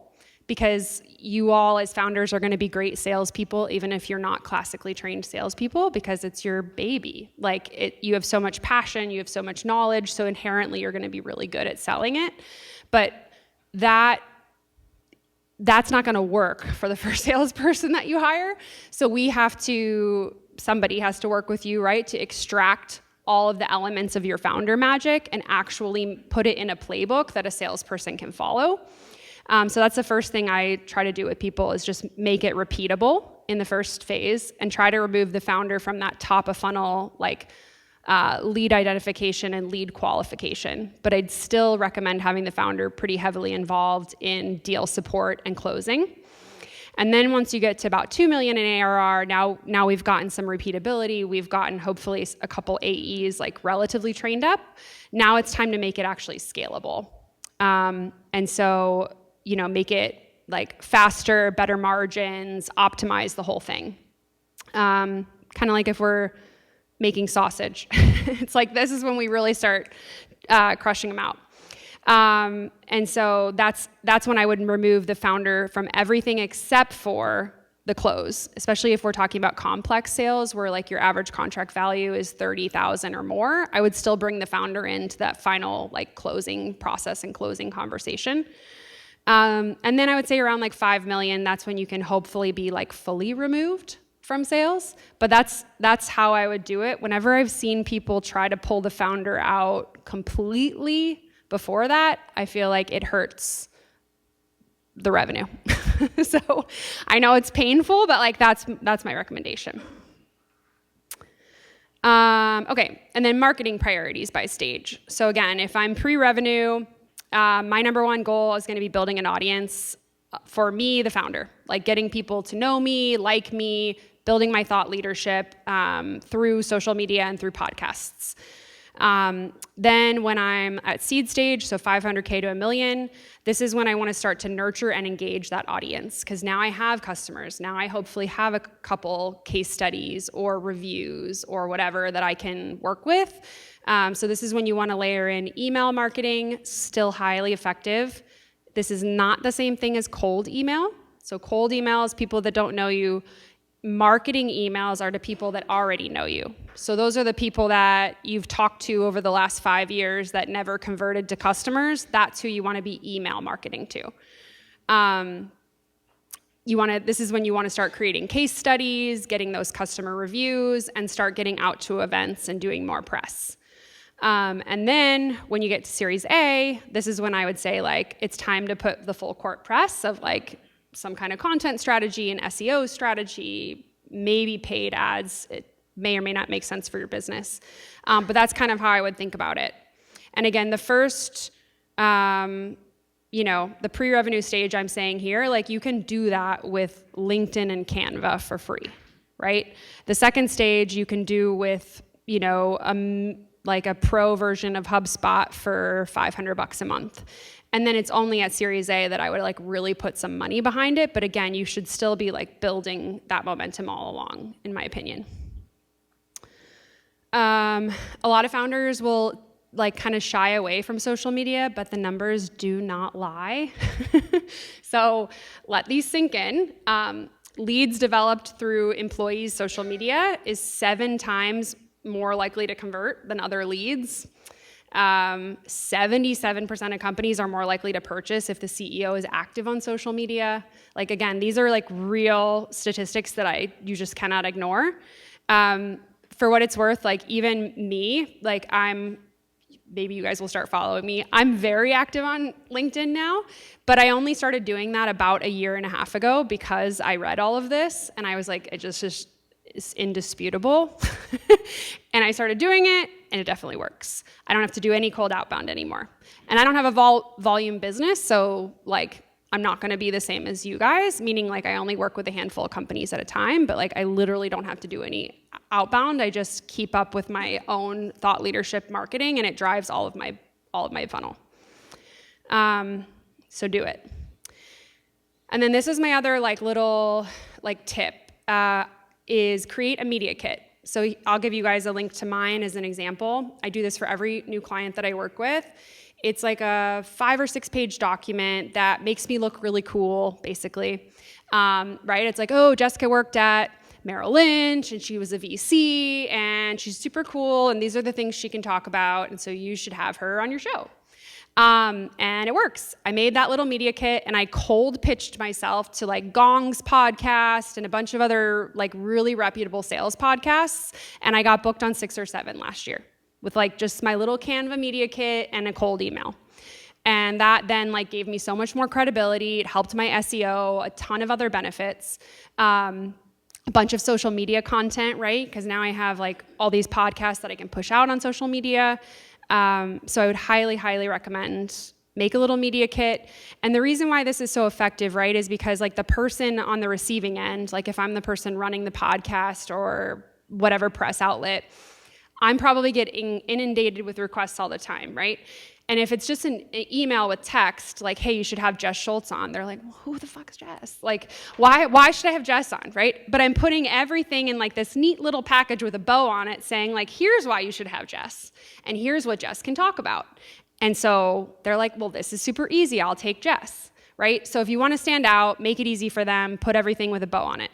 because you all as founders are going to be great salespeople, even if you're not classically trained salespeople, because it's your baby. You have so much passion, you have so much knowledge, so inherently you're going to be really good at selling it. But that's not going to work for the first salesperson that you hire. So somebody has to work with you, right, to extract all of the elements of your founder magic and actually put it in a playbook that a salesperson can follow. So that's the first thing I try to do with people is just make it repeatable in the first phase and try to remove the founder from that top of funnel, lead identification and lead qualification. But I'd still recommend having the founder pretty heavily involved in deal support and closing. And then once you get to about 2 million in ARR, now we've gotten some repeatability. We've gotten hopefully a couple AEs relatively trained up. Now it's time to make it actually scalable. And so, make it faster, better margins, optimize the whole thing. Kind of like if we're making sausage. It's like this is when we really start crushing them out. And so that's when I would remove the founder from everything except for the close, especially if we're talking about complex sales where your average contract value is 30,000 or more. I would still bring the founder into that final closing process and closing conversation. And then I would say around 5 million, that's when you can hopefully be fully removed from sales. But that's how I would do it. Whenever I've seen people try to pull the founder out completely before that, I feel like it hurts the revenue. So I know it's painful, but like that's my recommendation. Okay, and then marketing priorities by stage. So again, if I'm pre-revenue, my number one goal is going to be building an audience for me, the founder, like getting people to know me, like me, building my thought leadership through social media and through podcasts. Then when I'm at seed stage, so 500K to $1 million, this is when I want to start to nurture and engage that audience, because now I have customers. Now I hopefully have a couple case studies or reviews or whatever that I can work with. So this is when you want to layer in email marketing, still highly effective. This is not the same thing as cold email. So cold email is people that don't know you. Marketing emails are to people that already know you. So those are the people that you've talked to over the last 5 years that never converted to customers. That's who you want to be email marketing to. This is when you want to start creating case studies, getting those customer reviews, and start getting out to events and doing more press. And then when you get to Series A, this is when I would say like it's time to put the full court press of like some kind of content strategy and SEO strategy, maybe paid ads. It may or may not make sense for your business. But that's kind of how I would think about it. And again, the first, the pre-revenue stage I'm saying here, like you can do that with LinkedIn and Canva for free, right? The second stage you can do with, like a pro version of HubSpot for $500 a month. And then it's only at Series A that I would like really put some money behind it. But again, you should still be like building that momentum all along, in my opinion. A lot of founders will like kind of shy away from social media, but the numbers do not lie. So let these sink in. Leads developed through employees' social media is 7 times more likely to convert than other leads. 77% of companies are more likely to purchase if the CEO is active on social media. Like, again, these are like real statistics that you just cannot ignore. For what it's worth, like even me, like maybe you guys will start following me. I'm very active on LinkedIn now, but I only started doing that about 1.5 years ago because I read all of this and I was like, it just is indisputable. And I started doing it and it definitely works. I don't have to do any cold outbound anymore. And I don't have a volume business, so like I'm not gonna be the same as you guys, meaning like I only work with a handful of companies at a time, but like I literally don't have to do any outbound. I just keep up with my own thought leadership marketing and it drives all of my funnel. So do it. And then this is my other like little like tip, is create a media kit. So I'll give you guys a link to mine as an example. I do this for every new client that I work with. It's like a 5 or 6 page document that makes me look really cool, basically. Right? It's like, oh, Jessica worked at Merrill Lynch and she was a VC and she's super cool and these are the things she can talk about and so you should have her on your show. And it works. I made that little media kit and I cold pitched myself to like Gong's podcast and a bunch of other like really reputable sales podcasts. And I got booked on 6 or 7 last year with like just my little Canva media kit and a cold email. And that then like gave me so much more credibility. It helped my SEO, a ton of other benefits. A bunch of social media content, right? Because now I have like all these podcasts that I can push out on social media. So I would highly, highly recommend make a little media kit. And the reason why this is so effective, right, is because like the person on the receiving end, like if I'm the person running the podcast or whatever press outlet, I'm probably getting inundated with requests all the time, right? And if it's just an email with text, like, hey, you should have Jess Schultz on, they're like, well, who the fuck is Jess? Like, why should I have Jess on, right? But I'm putting everything in like this neat little package with a bow on it saying like, here's why you should have Jess. And here's what Jess can talk about. And so they're like, well, this is super easy. I'll take Jess, right? So if you want to stand out, make it easy for them, put everything with a bow on it.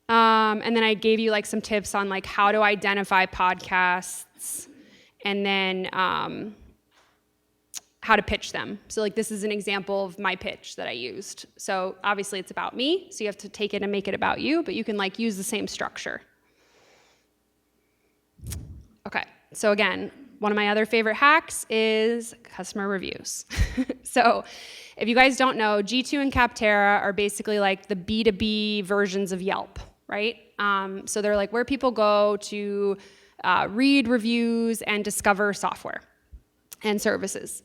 And then I gave you like some tips on like how to identify podcasts and then how to pitch them. So like this is an example of my pitch that I used. So obviously it's about me, so you have to take it and make it about you, but you can like use the same structure. Okay, so again, one of my other favorite hacks is customer reviews. So if you guys don't know, G2 and Capterra are basically like the B2B versions of Yelp, right? So they're like where people go to read reviews and discover software and services.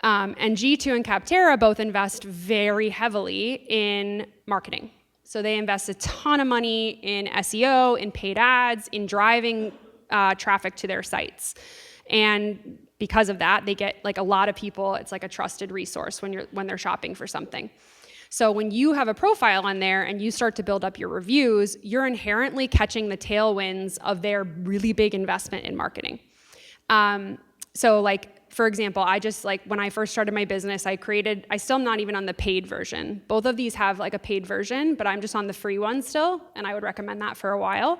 And G2 and Capterra both invest very heavily in marketing. So they invest a ton of money in SEO, in paid ads, in driving traffic to their sites. And because of that, they get like a lot of people, it's like a trusted resource when they're shopping for something. So when you have a profile on there and you start to build up your reviews, you're inherently catching the tailwinds of their really big investment in marketing. So like, for example, I just like when I first started my business, I still am not even on the paid version. Both of these have like a paid version, but I'm just on the free one still, and I would recommend that for a while.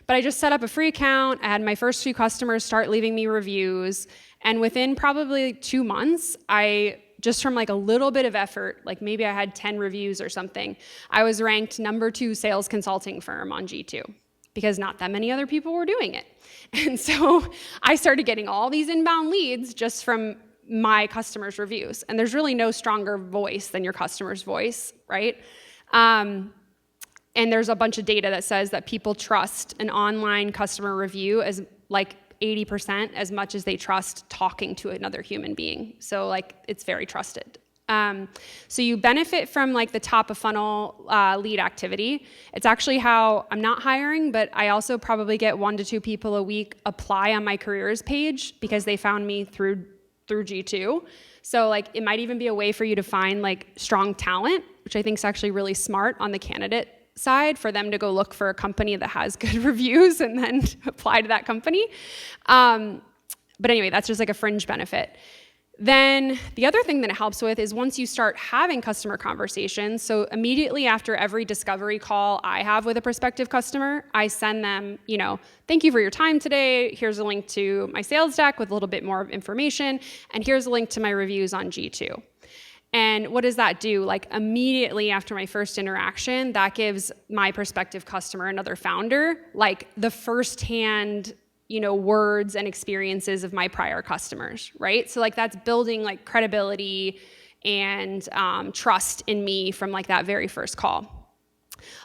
But I just set up a free account. I had my first few customers start leaving me reviews, and within probably 2 months, just from like a little bit of effort, like maybe I had 10 reviews or something, I was ranked number 2 sales consulting firm on G2 because not that many other people were doing it. And so I started getting all these inbound leads just from my customers' reviews. And there's really no stronger voice than your customer's voice, right? And there's a bunch of data that says that people trust an online customer review as like 80% as much as they trust talking to another human being. So like it's very trusted. So you benefit from like the top of funnel lead activity. It's actually how I'm not hiring, but I also probably get 1 to 2 people a week apply on my careers page because they found me through G2. So like it might even be a way for you to find like strong talent, which I think is actually really smart on the candidate side for them to go look for a company that has good reviews and then apply to that company. But anyway, that's just like a fringe benefit. Then the other thing that it helps with is once you start having customer conversations, so immediately after every discovery call I have with a prospective customer, I send them, thank you for your time today. Here's a link to my sales deck with a little bit more information. And here's a link to my reviews on G2. And what does that do? Like immediately after my first interaction, that gives my prospective customer, another founder, like the firsthand words and experiences of my prior customers, right? So like that's building like credibility and trust in me from like that very first call.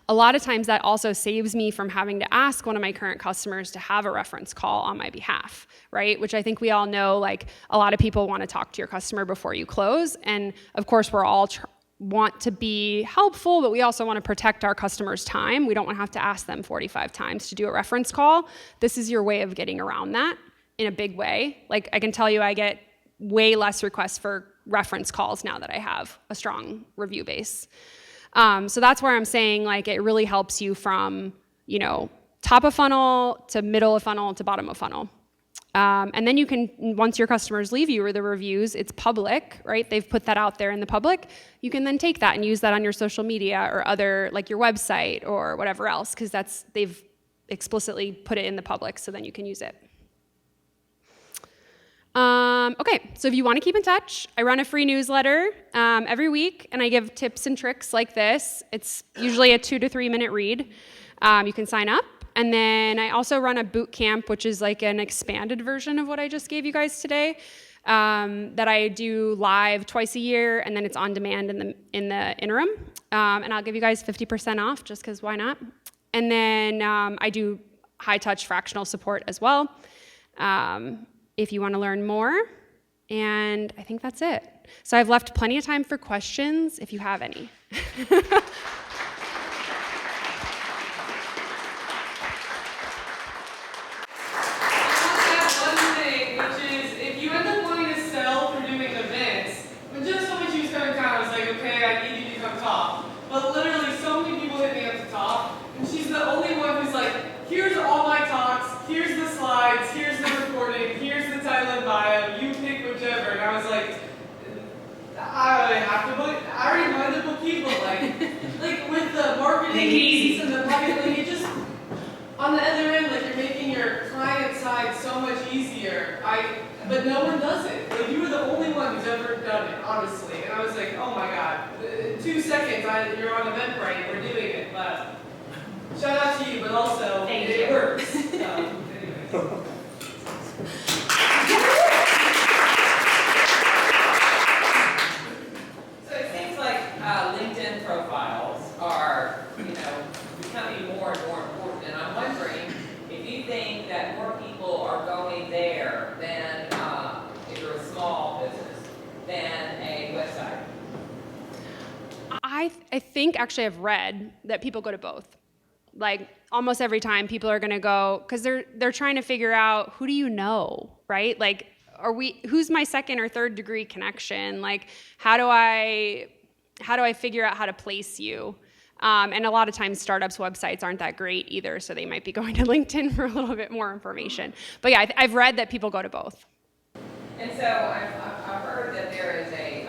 A lot of times that also saves me from having to ask one of my current customers to have a reference call on my behalf, right? Which I think we all know, like a lot of people want to talk to your customer before you close. And of course, we're all want to be helpful, but we also want to protect our customers' time. We don't want to have to ask them 45 times to do a reference call. This is your way of getting around that in a big way. Like I can tell you I get way less requests for reference calls now that I have a strong review base. So that's where I'm saying like it really helps you from, top of funnel to middle of funnel to bottom of funnel. And then you can, once your customers leave you or the reviews, it's public, right? They've put that out there in the public. You can then take that and use that on your social media or other, like your website or whatever else, because they've explicitly put it in the public, so then you can use it. Okay, so if you want to keep in touch, I run a free newsletter every week, and I give tips and tricks like this. It's usually a 2 to 3 minute read. You can sign up. And then I also run a boot camp, which is like an expanded version of what I just gave you guys today, that I do live twice a year, and then it's on demand in the interim. And I'll give you guys 50% off just because why not? And then I do high touch fractional support as well if you want to learn more. And I think that's it. So I've left plenty of time for questions if you have any. But literally so many people hit me up to talk, and she's the only one who's like, here's all my talks, here's the slides, here's the recording, here's the title and bio, you pick whichever. And I was like, I have to book, I already wanted to book people, like with the marketing piece and the marketing, it just, on the other end, like you're making your client side so much easier. But no one does it. Like you were the only one who's ever done it, honestly. And I was like, oh my God, 2 seconds, you're on Eventbrite, we're doing it. But shout out to you, but also it works. So, anyways. I think actually I've read that people go to both. Like almost every time people are going to go, because they're trying to figure out, who do you know, right? Like, who's my second or third degree connection? Like, how do I figure out how to place you? And a lot of times startups' websites aren't that great either, so they might be going to LinkedIn for a little bit more information. But yeah, I've read that people go to both. And so I've heard that there is a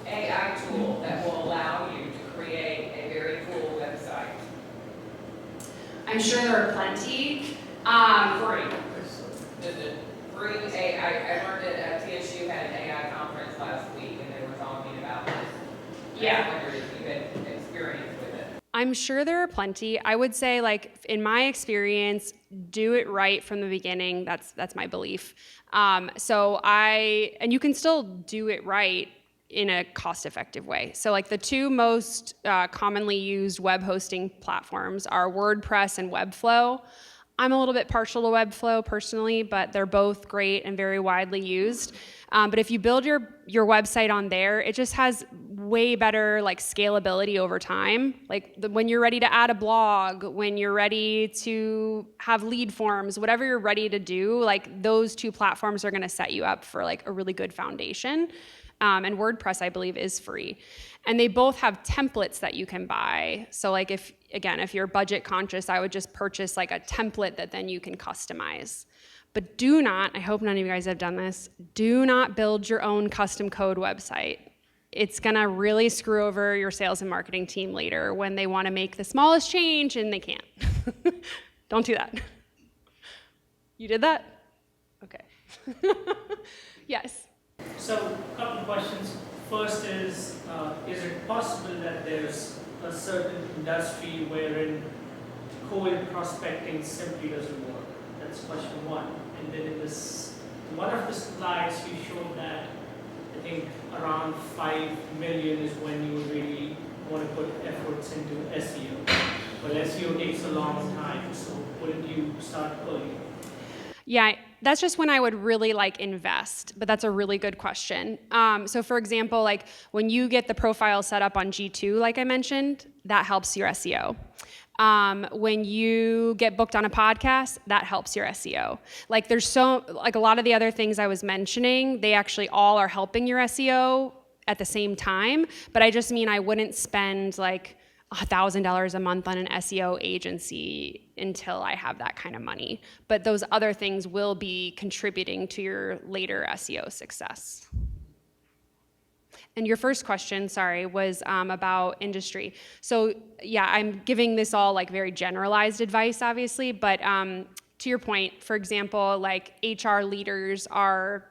AI tool that will allow you to create a very cool website. I'm sure there are plenty. Free. Is it free? I learned at TSU had an AI conference last week, and they were talking about this. Yeah. I wondered if you had experience with it. I'm sure there are plenty. I would say, like, in my experience, do it right from the beginning. That's my belief. And you can still do it right in a cost-effective way. So like the two most commonly used web hosting platforms are WordPress and Webflow. I'm a little bit partial to Webflow personally, but they're both great and very widely used. But if you build your website on there, it just has way better like scalability over time. Like when you're ready to add a blog, when you're ready to have lead forms, whatever you're ready to do, like those two platforms are going to set you up for like a really good foundation. And WordPress, I believe, is free. And they both have templates that you can buy. So like if you're budget conscious, I would just purchase like a template that then you can customize. But do not, I hope none of you guys have done this, do not build your own custom code website. It's gonna really screw over your sales and marketing team later when they wanna make the smallest change and they can't. Don't do that. You did that? Okay. Yes. So, a couple of questions. First is it possible that there's a certain industry wherein cold prospecting simply doesn't work? That's question one. And then in one of the slides you showed that I think around 5 million is when you really want to put efforts into SEO. But SEO takes a long time, so wouldn't you start early? Yeah, that's just when I would really like invest, but that's a really good question. So for example, like when you get the profile set up on G2, like I mentioned, that helps your SEO. When you get booked on a podcast, that helps your SEO. Like a lot of the other things I was mentioning, they actually all are helping your SEO at the same time, but I just mean I wouldn't spend like $1,000 a month on an SEO agency until I have that kind of money. But those other things will be contributing to your later SEO success. And your first question, sorry, was about industry. So yeah, I'm giving this all like very generalized advice, obviously, but to your point, for example, like HR leaders are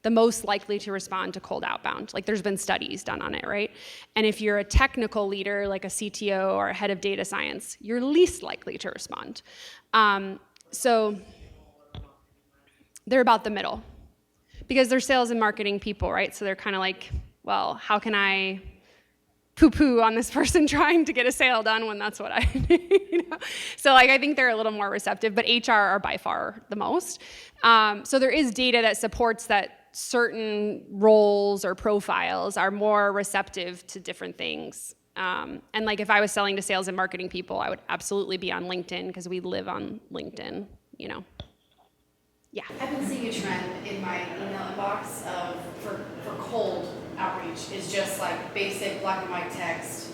the most likely to respond to cold outbound. Like there's been studies done on it, right? And if you're a technical leader, like a CTO or a head of data science, you're least likely to respond. So they're about the middle because they're sales and marketing people, right? So they're kind of like, well, how can I poo-poo on this person trying to get a sale done when that's what I do? So like I think they're a little more receptive, but HR are by far the most. So there is data that supports that certain roles or profiles are more receptive to different things. And like if I was selling to sales and marketing people, I would absolutely be on LinkedIn because we live on LinkedIn, you know. Yeah. I've been seeing a trend in my email inbox for cold outreach is just like basic black and white text,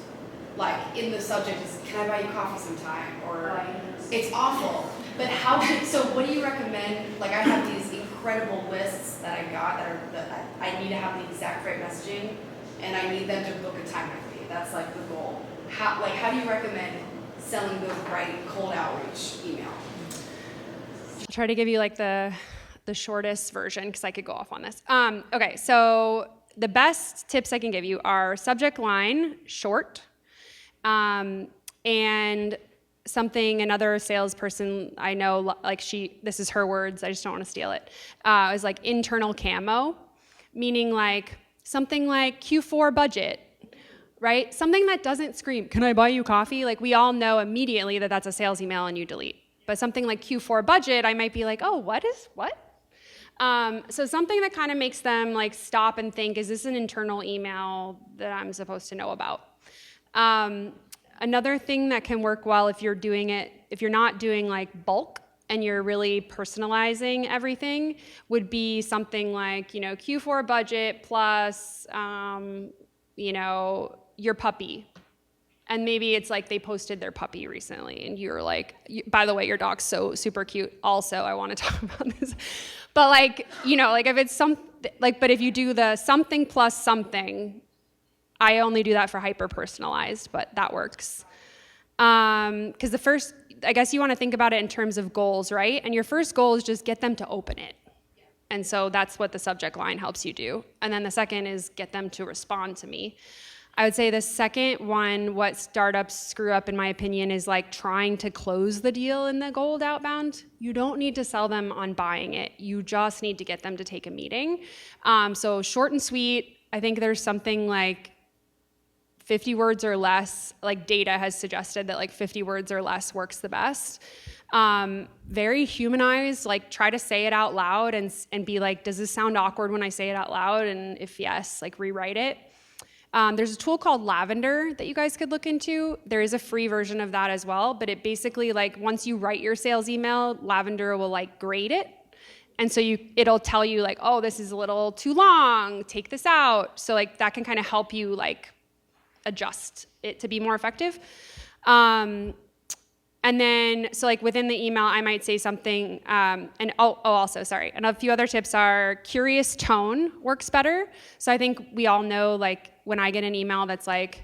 like in the subject is, can I buy you coffee sometime? Or it's awful. But so what do you recommend? Like I have these incredible lists that I got that I need to have the exact right messaging and I need them to book a time with me. That's like the goal. How do you recommend selling the right cold outreach email? I'll try to give you like the shortest version because I could go off on this. Okay, so the best tips I can give you are subject line, short, and something another salesperson I know, like this is her words, I just don't want to steal it, is like internal camo, meaning like something like Q4 budget, right? Something that doesn't scream, can I buy you coffee? Like we all know immediately that that's a sales email and you delete. But something like Q4 budget, I might be like, oh, what? So something that kind of makes them like stop and think, is this an internal email that I'm supposed to know about? Another thing that can work well if you're not doing like bulk and you're really personalizing everything, would be something like, Q4 budget plus, your puppy. And maybe it's like they posted their puppy recently and you're like, by the way, your dog's so super cute. Also, I want to talk about this. But like, if it's but if you do the something plus something, I only do that for hyper personalized, but that works. Because I guess you want to think about it in terms of goals, right? And your first goal is just get them to open it. And so that's what the subject line helps you do. And then the second is get them to respond to me. I would say the second one, what startups screw up in my opinion, is like trying to close the deal in the cold outbound. You don't need to sell them on buying it. You just need to get them to take a meeting. So short and sweet. I think there's something like 50 words or less, like data has suggested that like 50 words or less works the best. Very humanized, like try to say it out loud and be like, does this sound awkward when I say it out loud? And if yes, like rewrite it. There's a tool called Lavender that you guys could look into. There is a free version of that as well, but it basically like once you write your sales email, Lavender will like grade it. And so it'll tell you like, oh, this is a little too long, take this out. So like that can kind of help you like adjust it to be more effective. And then, so like within the email, I might say something, and a few other tips are curious tone works better. So I think we all know, like when I get an email that's like,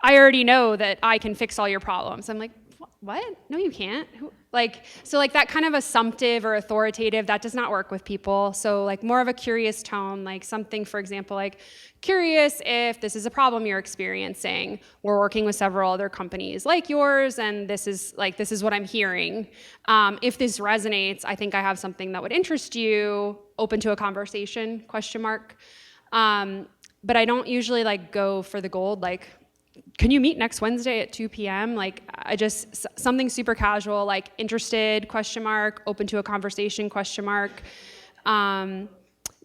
I already know that I can fix all your problems. I'm like, what? No, you can't. So that kind of assumptive or authoritative, that does not work with people. So like more of a curious tone, like something, for example, like curious if this is a problem you're experiencing. We're working with several other companies like yours, and this is what I'm hearing. If this resonates, I think I have something that would interest you. Open to a conversation, ? But I don't usually like go for the gold, like, can you meet next Wednesday at 2 p.m.? Like, something super casual, like interested, ? Open to a conversation, ?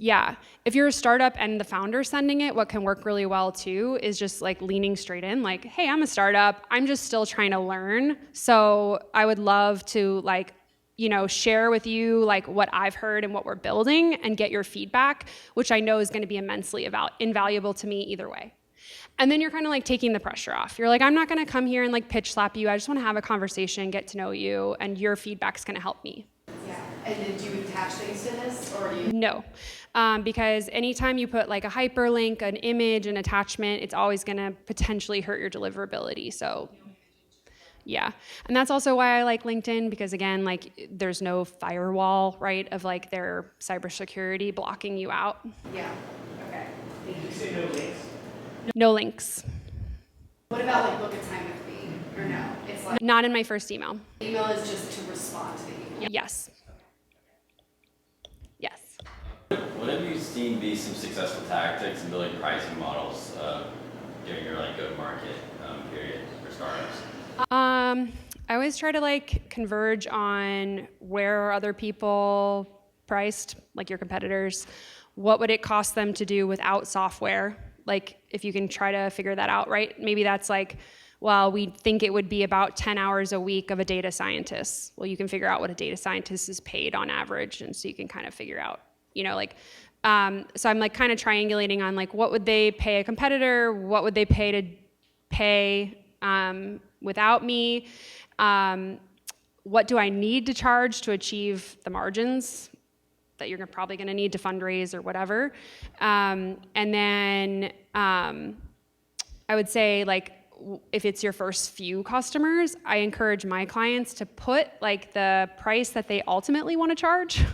Yeah, if you're a startup and the founder's sending it, what can work really well too is just like leaning straight in, like, hey, I'm a startup, I'm just still trying to learn. So I would love to like, share with you like what I've heard and what we're building and get your feedback, which I know is going to be immensely invaluable to me either way. And then you're kind of like taking the pressure off. You're like, I'm not going to come here and like pitch slap you. I just want to have a conversation, get to know you, and your feedback's going to help me. Yeah. And then do you attach things to this, or do you? No, because anytime you put like a hyperlink, an image, an attachment, it's always going to potentially hurt your deliverability. So yeah. And that's also why I like LinkedIn, because again, like there's no firewall, right, of like their cybersecurity blocking you out. Yeah. Okay. Did you say no links? No links. What about like book a time with me, or no? It's like Not in my first email. email is just to respond to the email. Yes. Yes. What have you seen be some successful tactics in building pricing models during your like go-to-market period for startups? I always try to like converge on where are other people priced, like your competitors. What would it cost them to do without software? Like if you can try to figure that out, right? Maybe that's like, well, we think it would be about 10 hours a week of a data scientist. Well, you can figure out what a data scientist is paid on average, and so you can kind of figure out, so I'm like kind of triangulating on like what would they pay a competitor, what would they pay to pay without me, what do I need to charge to achieve the margins that you're probably going to need to fundraise or whatever. And then I would say like if it's your first few customers, I encourage my clients to put like the price that they ultimately want to charge,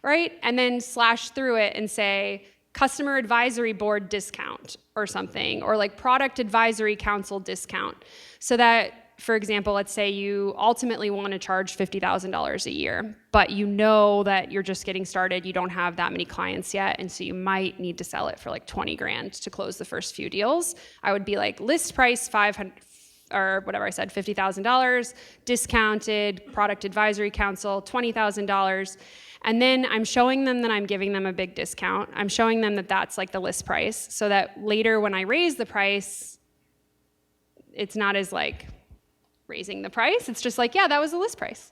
right? And then slash through it and say customer advisory board discount or something, or like product advisory council discount. So that, for example, let's say you ultimately want to charge $50,000 a year, but you know that you're just getting started, you don't have that many clients yet, and so you might need to sell it for like 20 grand to close the first few deals. I would be like list price 500 or whatever I said, $50,000, discounted, product advisory council, $20,000. And then I'm showing them that I'm giving them a big discount. I'm showing them that that's like the list price, so that later when I raise the price, it's not as like raising the price. It's just like, yeah, that was the list price.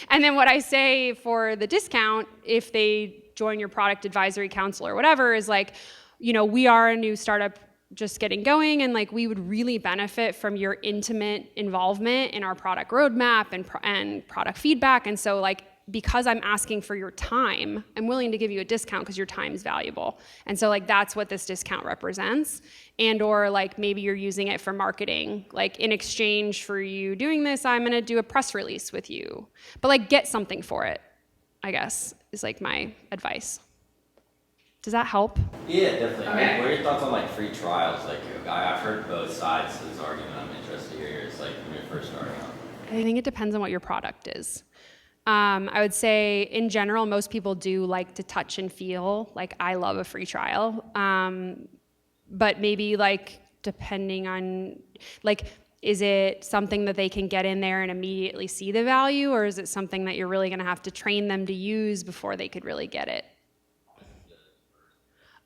And then what I say for the discount, if they join your product advisory council or whatever, is like, you know, we are a new startup just getting going, and like we would really benefit from your intimate involvement in our product roadmap and product feedback. And so like, because I'm asking for your time, I'm willing to give you a discount because your time is valuable. And so like that's what this discount represents. And or like maybe you're using it for marketing. Like in exchange for you doing this, I'm gonna do a press release with you. But like get something for it, I guess, is like my advice. Does that help? Yeah, definitely. Okay. What are your thoughts on like free trials? Like I've heard both sides of this argument. I'm interested to hear yours. Like when you're first starting out. I think it depends on what your product is. I would say in general, most people do like to touch and feel. Like I love a free trial. But maybe like depending on like, is it something that they can get in there and immediately see the value, or is it something that you're really going to have to train them to use before they could really get it?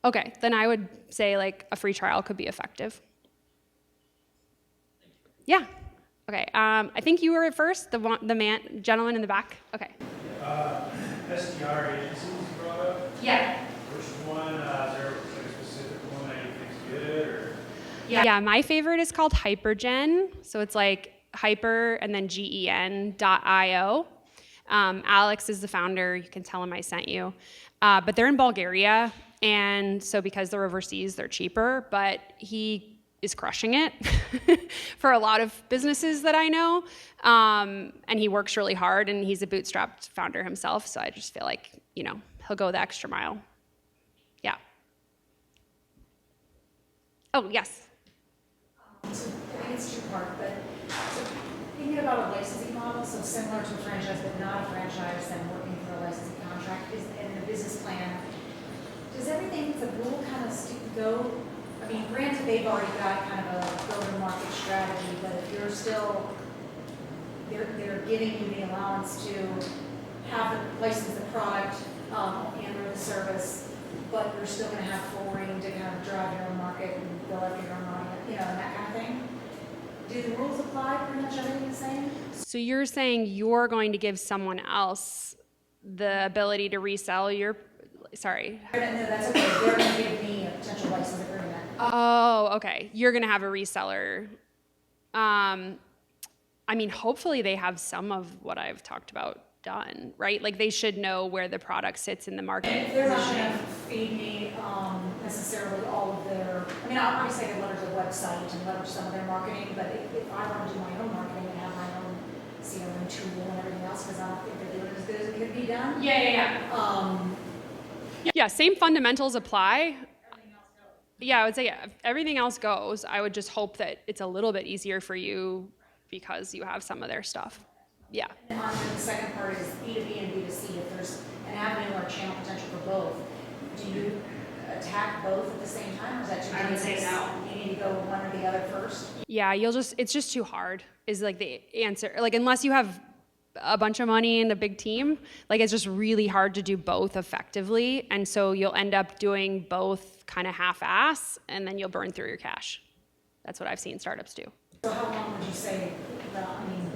Okay, then I would say like a free trial could be effective. Yeah. Okay. I think you were first, the gentleman in the back. Okay. SDR agencies you brought up. Yeah. Which one? Is there like a specific one that you think's good, or? Yeah. My favorite is called Hypergen. So it's like hyper and then gen.io. Alex is the founder. You can tell him I sent you. But they're in Bulgaria. And so because they're overseas, they're cheaper, but he is crushing it for a lot of businesses that I know. And he works really hard, and he's a bootstrapped founder himself. So I just feel like, you know, he'll go the extra mile. Yeah. Oh, yes. So I think it's two-part, but so thinking about a licensing model, so similar to a franchise, but not a franchise, and working for a licensing contract, is in the business plan. Does everything, the rule kind of go? I mean, granted, they've already got kind of a go-to-market strategy, but if you're still, they're giving you the allowance to have the license the product and or the service, but you're still going to have full reign to kind of drive your own market and build up your own money, you know, and that kind of thing. Do the rules apply pretty much everything the same? So you're saying you're going to give someone else the ability to resell your, sorry. No, that's okay. They're going to give me a potential license agreement. Oh, okay. You're going to have a reseller. I mean, hopefully they have some of what I've talked about done, right? Like they should know where the product sits in the market. If they're not going to feed me necessarily all of their, I mean, obviously I can leverage the website and leverage some of their marketing, but if I want to do my own marketing and have my own CRM tool and everything else, because I don't think they're doing it as good as it could be done. Yeah. Yeah, same fundamentals apply. Yeah, I would say yeah, if everything else goes, I would just hope that it's a little bit easier for you because you have some of their stuff. Yeah. And on the second part is B2B and B2C. If there's an avenue or a channel potential for both, do you attack both at the same time, or is that too I would say no. You need to go one or the other first? Yeah, it's just too hard is like the answer. Like unless you have a bunch of money and a big team, like it's just really hard to do both effectively. And so you'll end up doing both kind of half-ass, and then you'll burn through your cash. That's what I've seen startups do. So how long would you say about, I mean,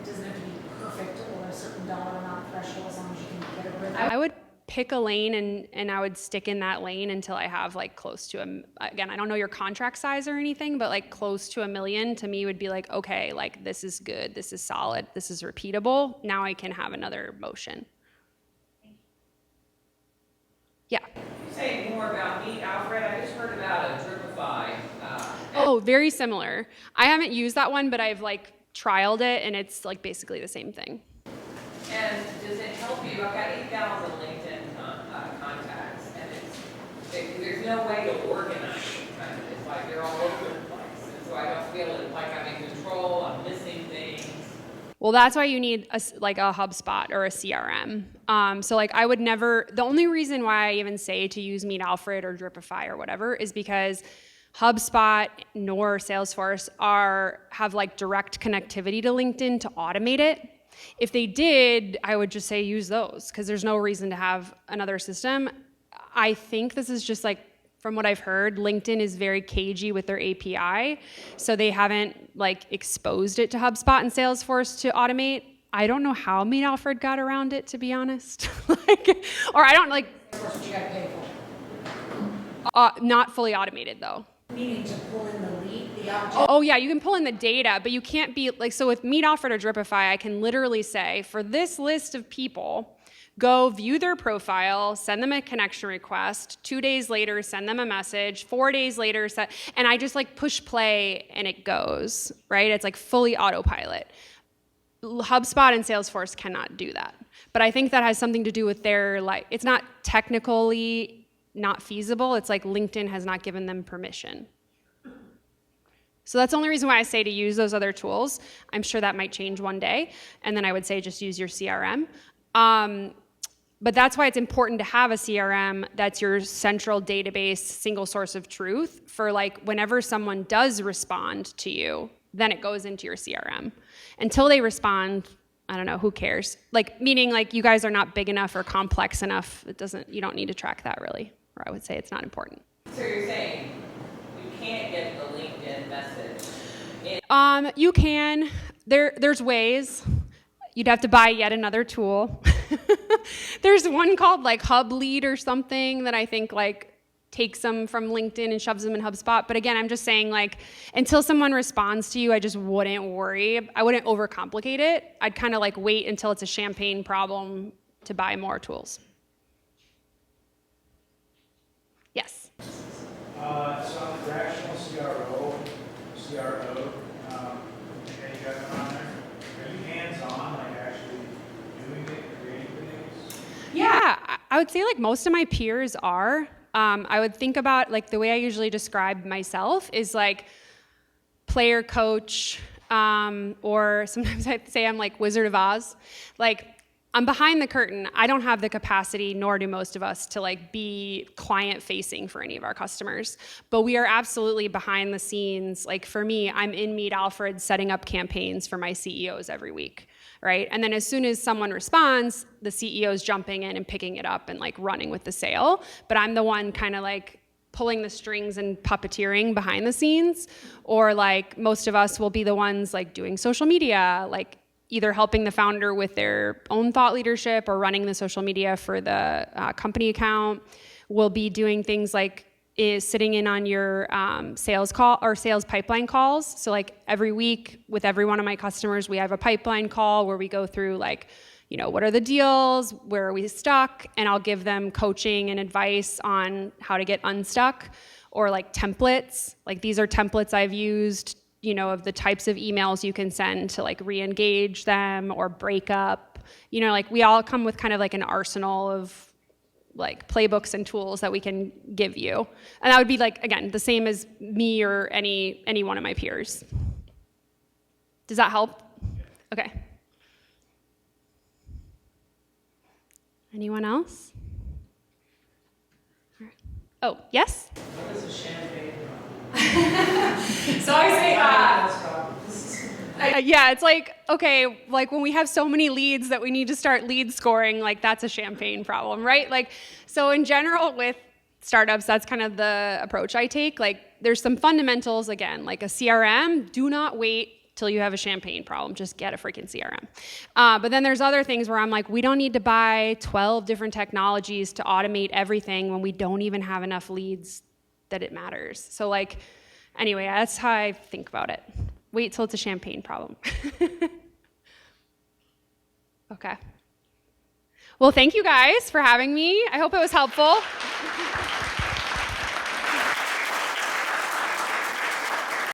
it doesn't have to be perfect or a certain dollar amount threshold as long as you can get it rid of? I would pick a lane and I would stick in that lane until I have like close to again, I don't know your contract size or anything, but like close to $1 million to me would be like, okay, like this is good, this is solid, this is repeatable. Now I can have another motion. Yeah. You say more about Meet Alfred. I just heard about a Dripify. Oh, very similar. I haven't used that one, but I've like trialed it and it's like basically the same thing. And does it help you? I've got 8,000 LinkedIn contacts, and there's no way to organize it. Kind of. It's like they're all over the place, and so I don't feel like I'm in control. I'm missing things. Well, that's why you need a HubSpot or a CRM. So like I would never, the only reason why I even say to use Meet Alfred or Dripify or whatever is because HubSpot nor Salesforce have like direct connectivity to LinkedIn to automate it. If they did, I would just say use those because there's no reason to have another system. I think this is just like from what I've heard, LinkedIn is very cagey with their API, so they haven't like exposed it to HubSpot and Salesforce to automate. I don't know how Meet Alfred got around it, to be honest. Or I don't like. That's what you gotta pay for. Not fully automated though. Meaning to pull in the lead, the object. Oh yeah, you can pull in the data, but you can't be like, so with Meet Alfred or Dripify, I can literally say, for this list of people, go view their profile, send them a connection request, 2 days later, send them a message, 4 days later, and I just like push play and it goes, right? It's like fully autopilot. HubSpot and Salesforce cannot do that. But I think that has something to do with their, like, it's not technically not feasible. It's like LinkedIn has not given them permission. So that's the only reason why I say to use those other tools. I'm sure that might change one day. And then I would say just use your CRM. But that's why it's important to have a CRM that's your central database, single source of truth for like whenever someone does respond to you, then it goes into your CRM. Until they respond, I don't know, who cares? Like, meaning like you guys are not big enough or complex enough. You don't need to track that really. Or I would say it's not important. So you're saying you can't get the LinkedIn message? You can. There's ways. You'd have to buy yet another tool. There's one called like Hub Lead or something that I think like takes them from LinkedIn and shoves them in HubSpot. But again, I'm just saying like until someone responds to you, I just wouldn't worry. I wouldn't overcomplicate it. I'd kind of like wait until it's a champagne problem to buy more tools. Yes. So I'm a fractional CRO, and you got them on there. Are you hands-on, like actually doing it, creating things? Yeah, I would say like most of my peers are. I would think about like the way I usually describe myself is like player coach, or sometimes I'd say I'm like Wizard of Oz. Like I'm behind the curtain. I don't have the capacity, nor do most of us, to like be client facing for any of our customers. But we are absolutely behind the scenes. Like for me, I'm in Meet Alfred setting up campaigns for my CEOs every week, right? And then as soon as someone responds, the CEO's jumping in and picking it up and like running with the sale. But I'm the one kind of like pulling the strings and puppeteering behind the scenes. Or like most of us will be the ones like doing social media, like either helping the founder with their own thought leadership or running the social media for the company account. We'll be doing things like sitting in on your sales call or sales pipeline calls. So like every week with every one of my customers, we have a pipeline call where we go through like, you know, what are the deals, where are we stuck, and I'll give them coaching and advice on how to get unstuck, or like templates. Like these are templates I've used, you know, of the types of emails you can send to like re-engage them or break up. You know, like we all come with kind of like an arsenal of like playbooks and tools that we can give you. And that would be like, again, the same as me or any one of my peers. Does that help? Okay. Anyone else? Oh, yes? What is a champagne? So I say, yeah, it's like, okay, like when we have so many leads that we need to start lead scoring, like that's a champagne problem, right? Like, so in general with startups, that's kind of the approach I take. Like there's some fundamentals, again, like a CRM, do not wait till you have a champagne problem, just get a freaking CRM. But then there's other things where I'm like, we don't need to buy 12 different technologies to automate everything when we don't even have enough leads that it matters. So like, anyway, that's how I think about it. Wait till it's a champagne problem. Okay. Well, thank you guys for having me. I hope it was helpful.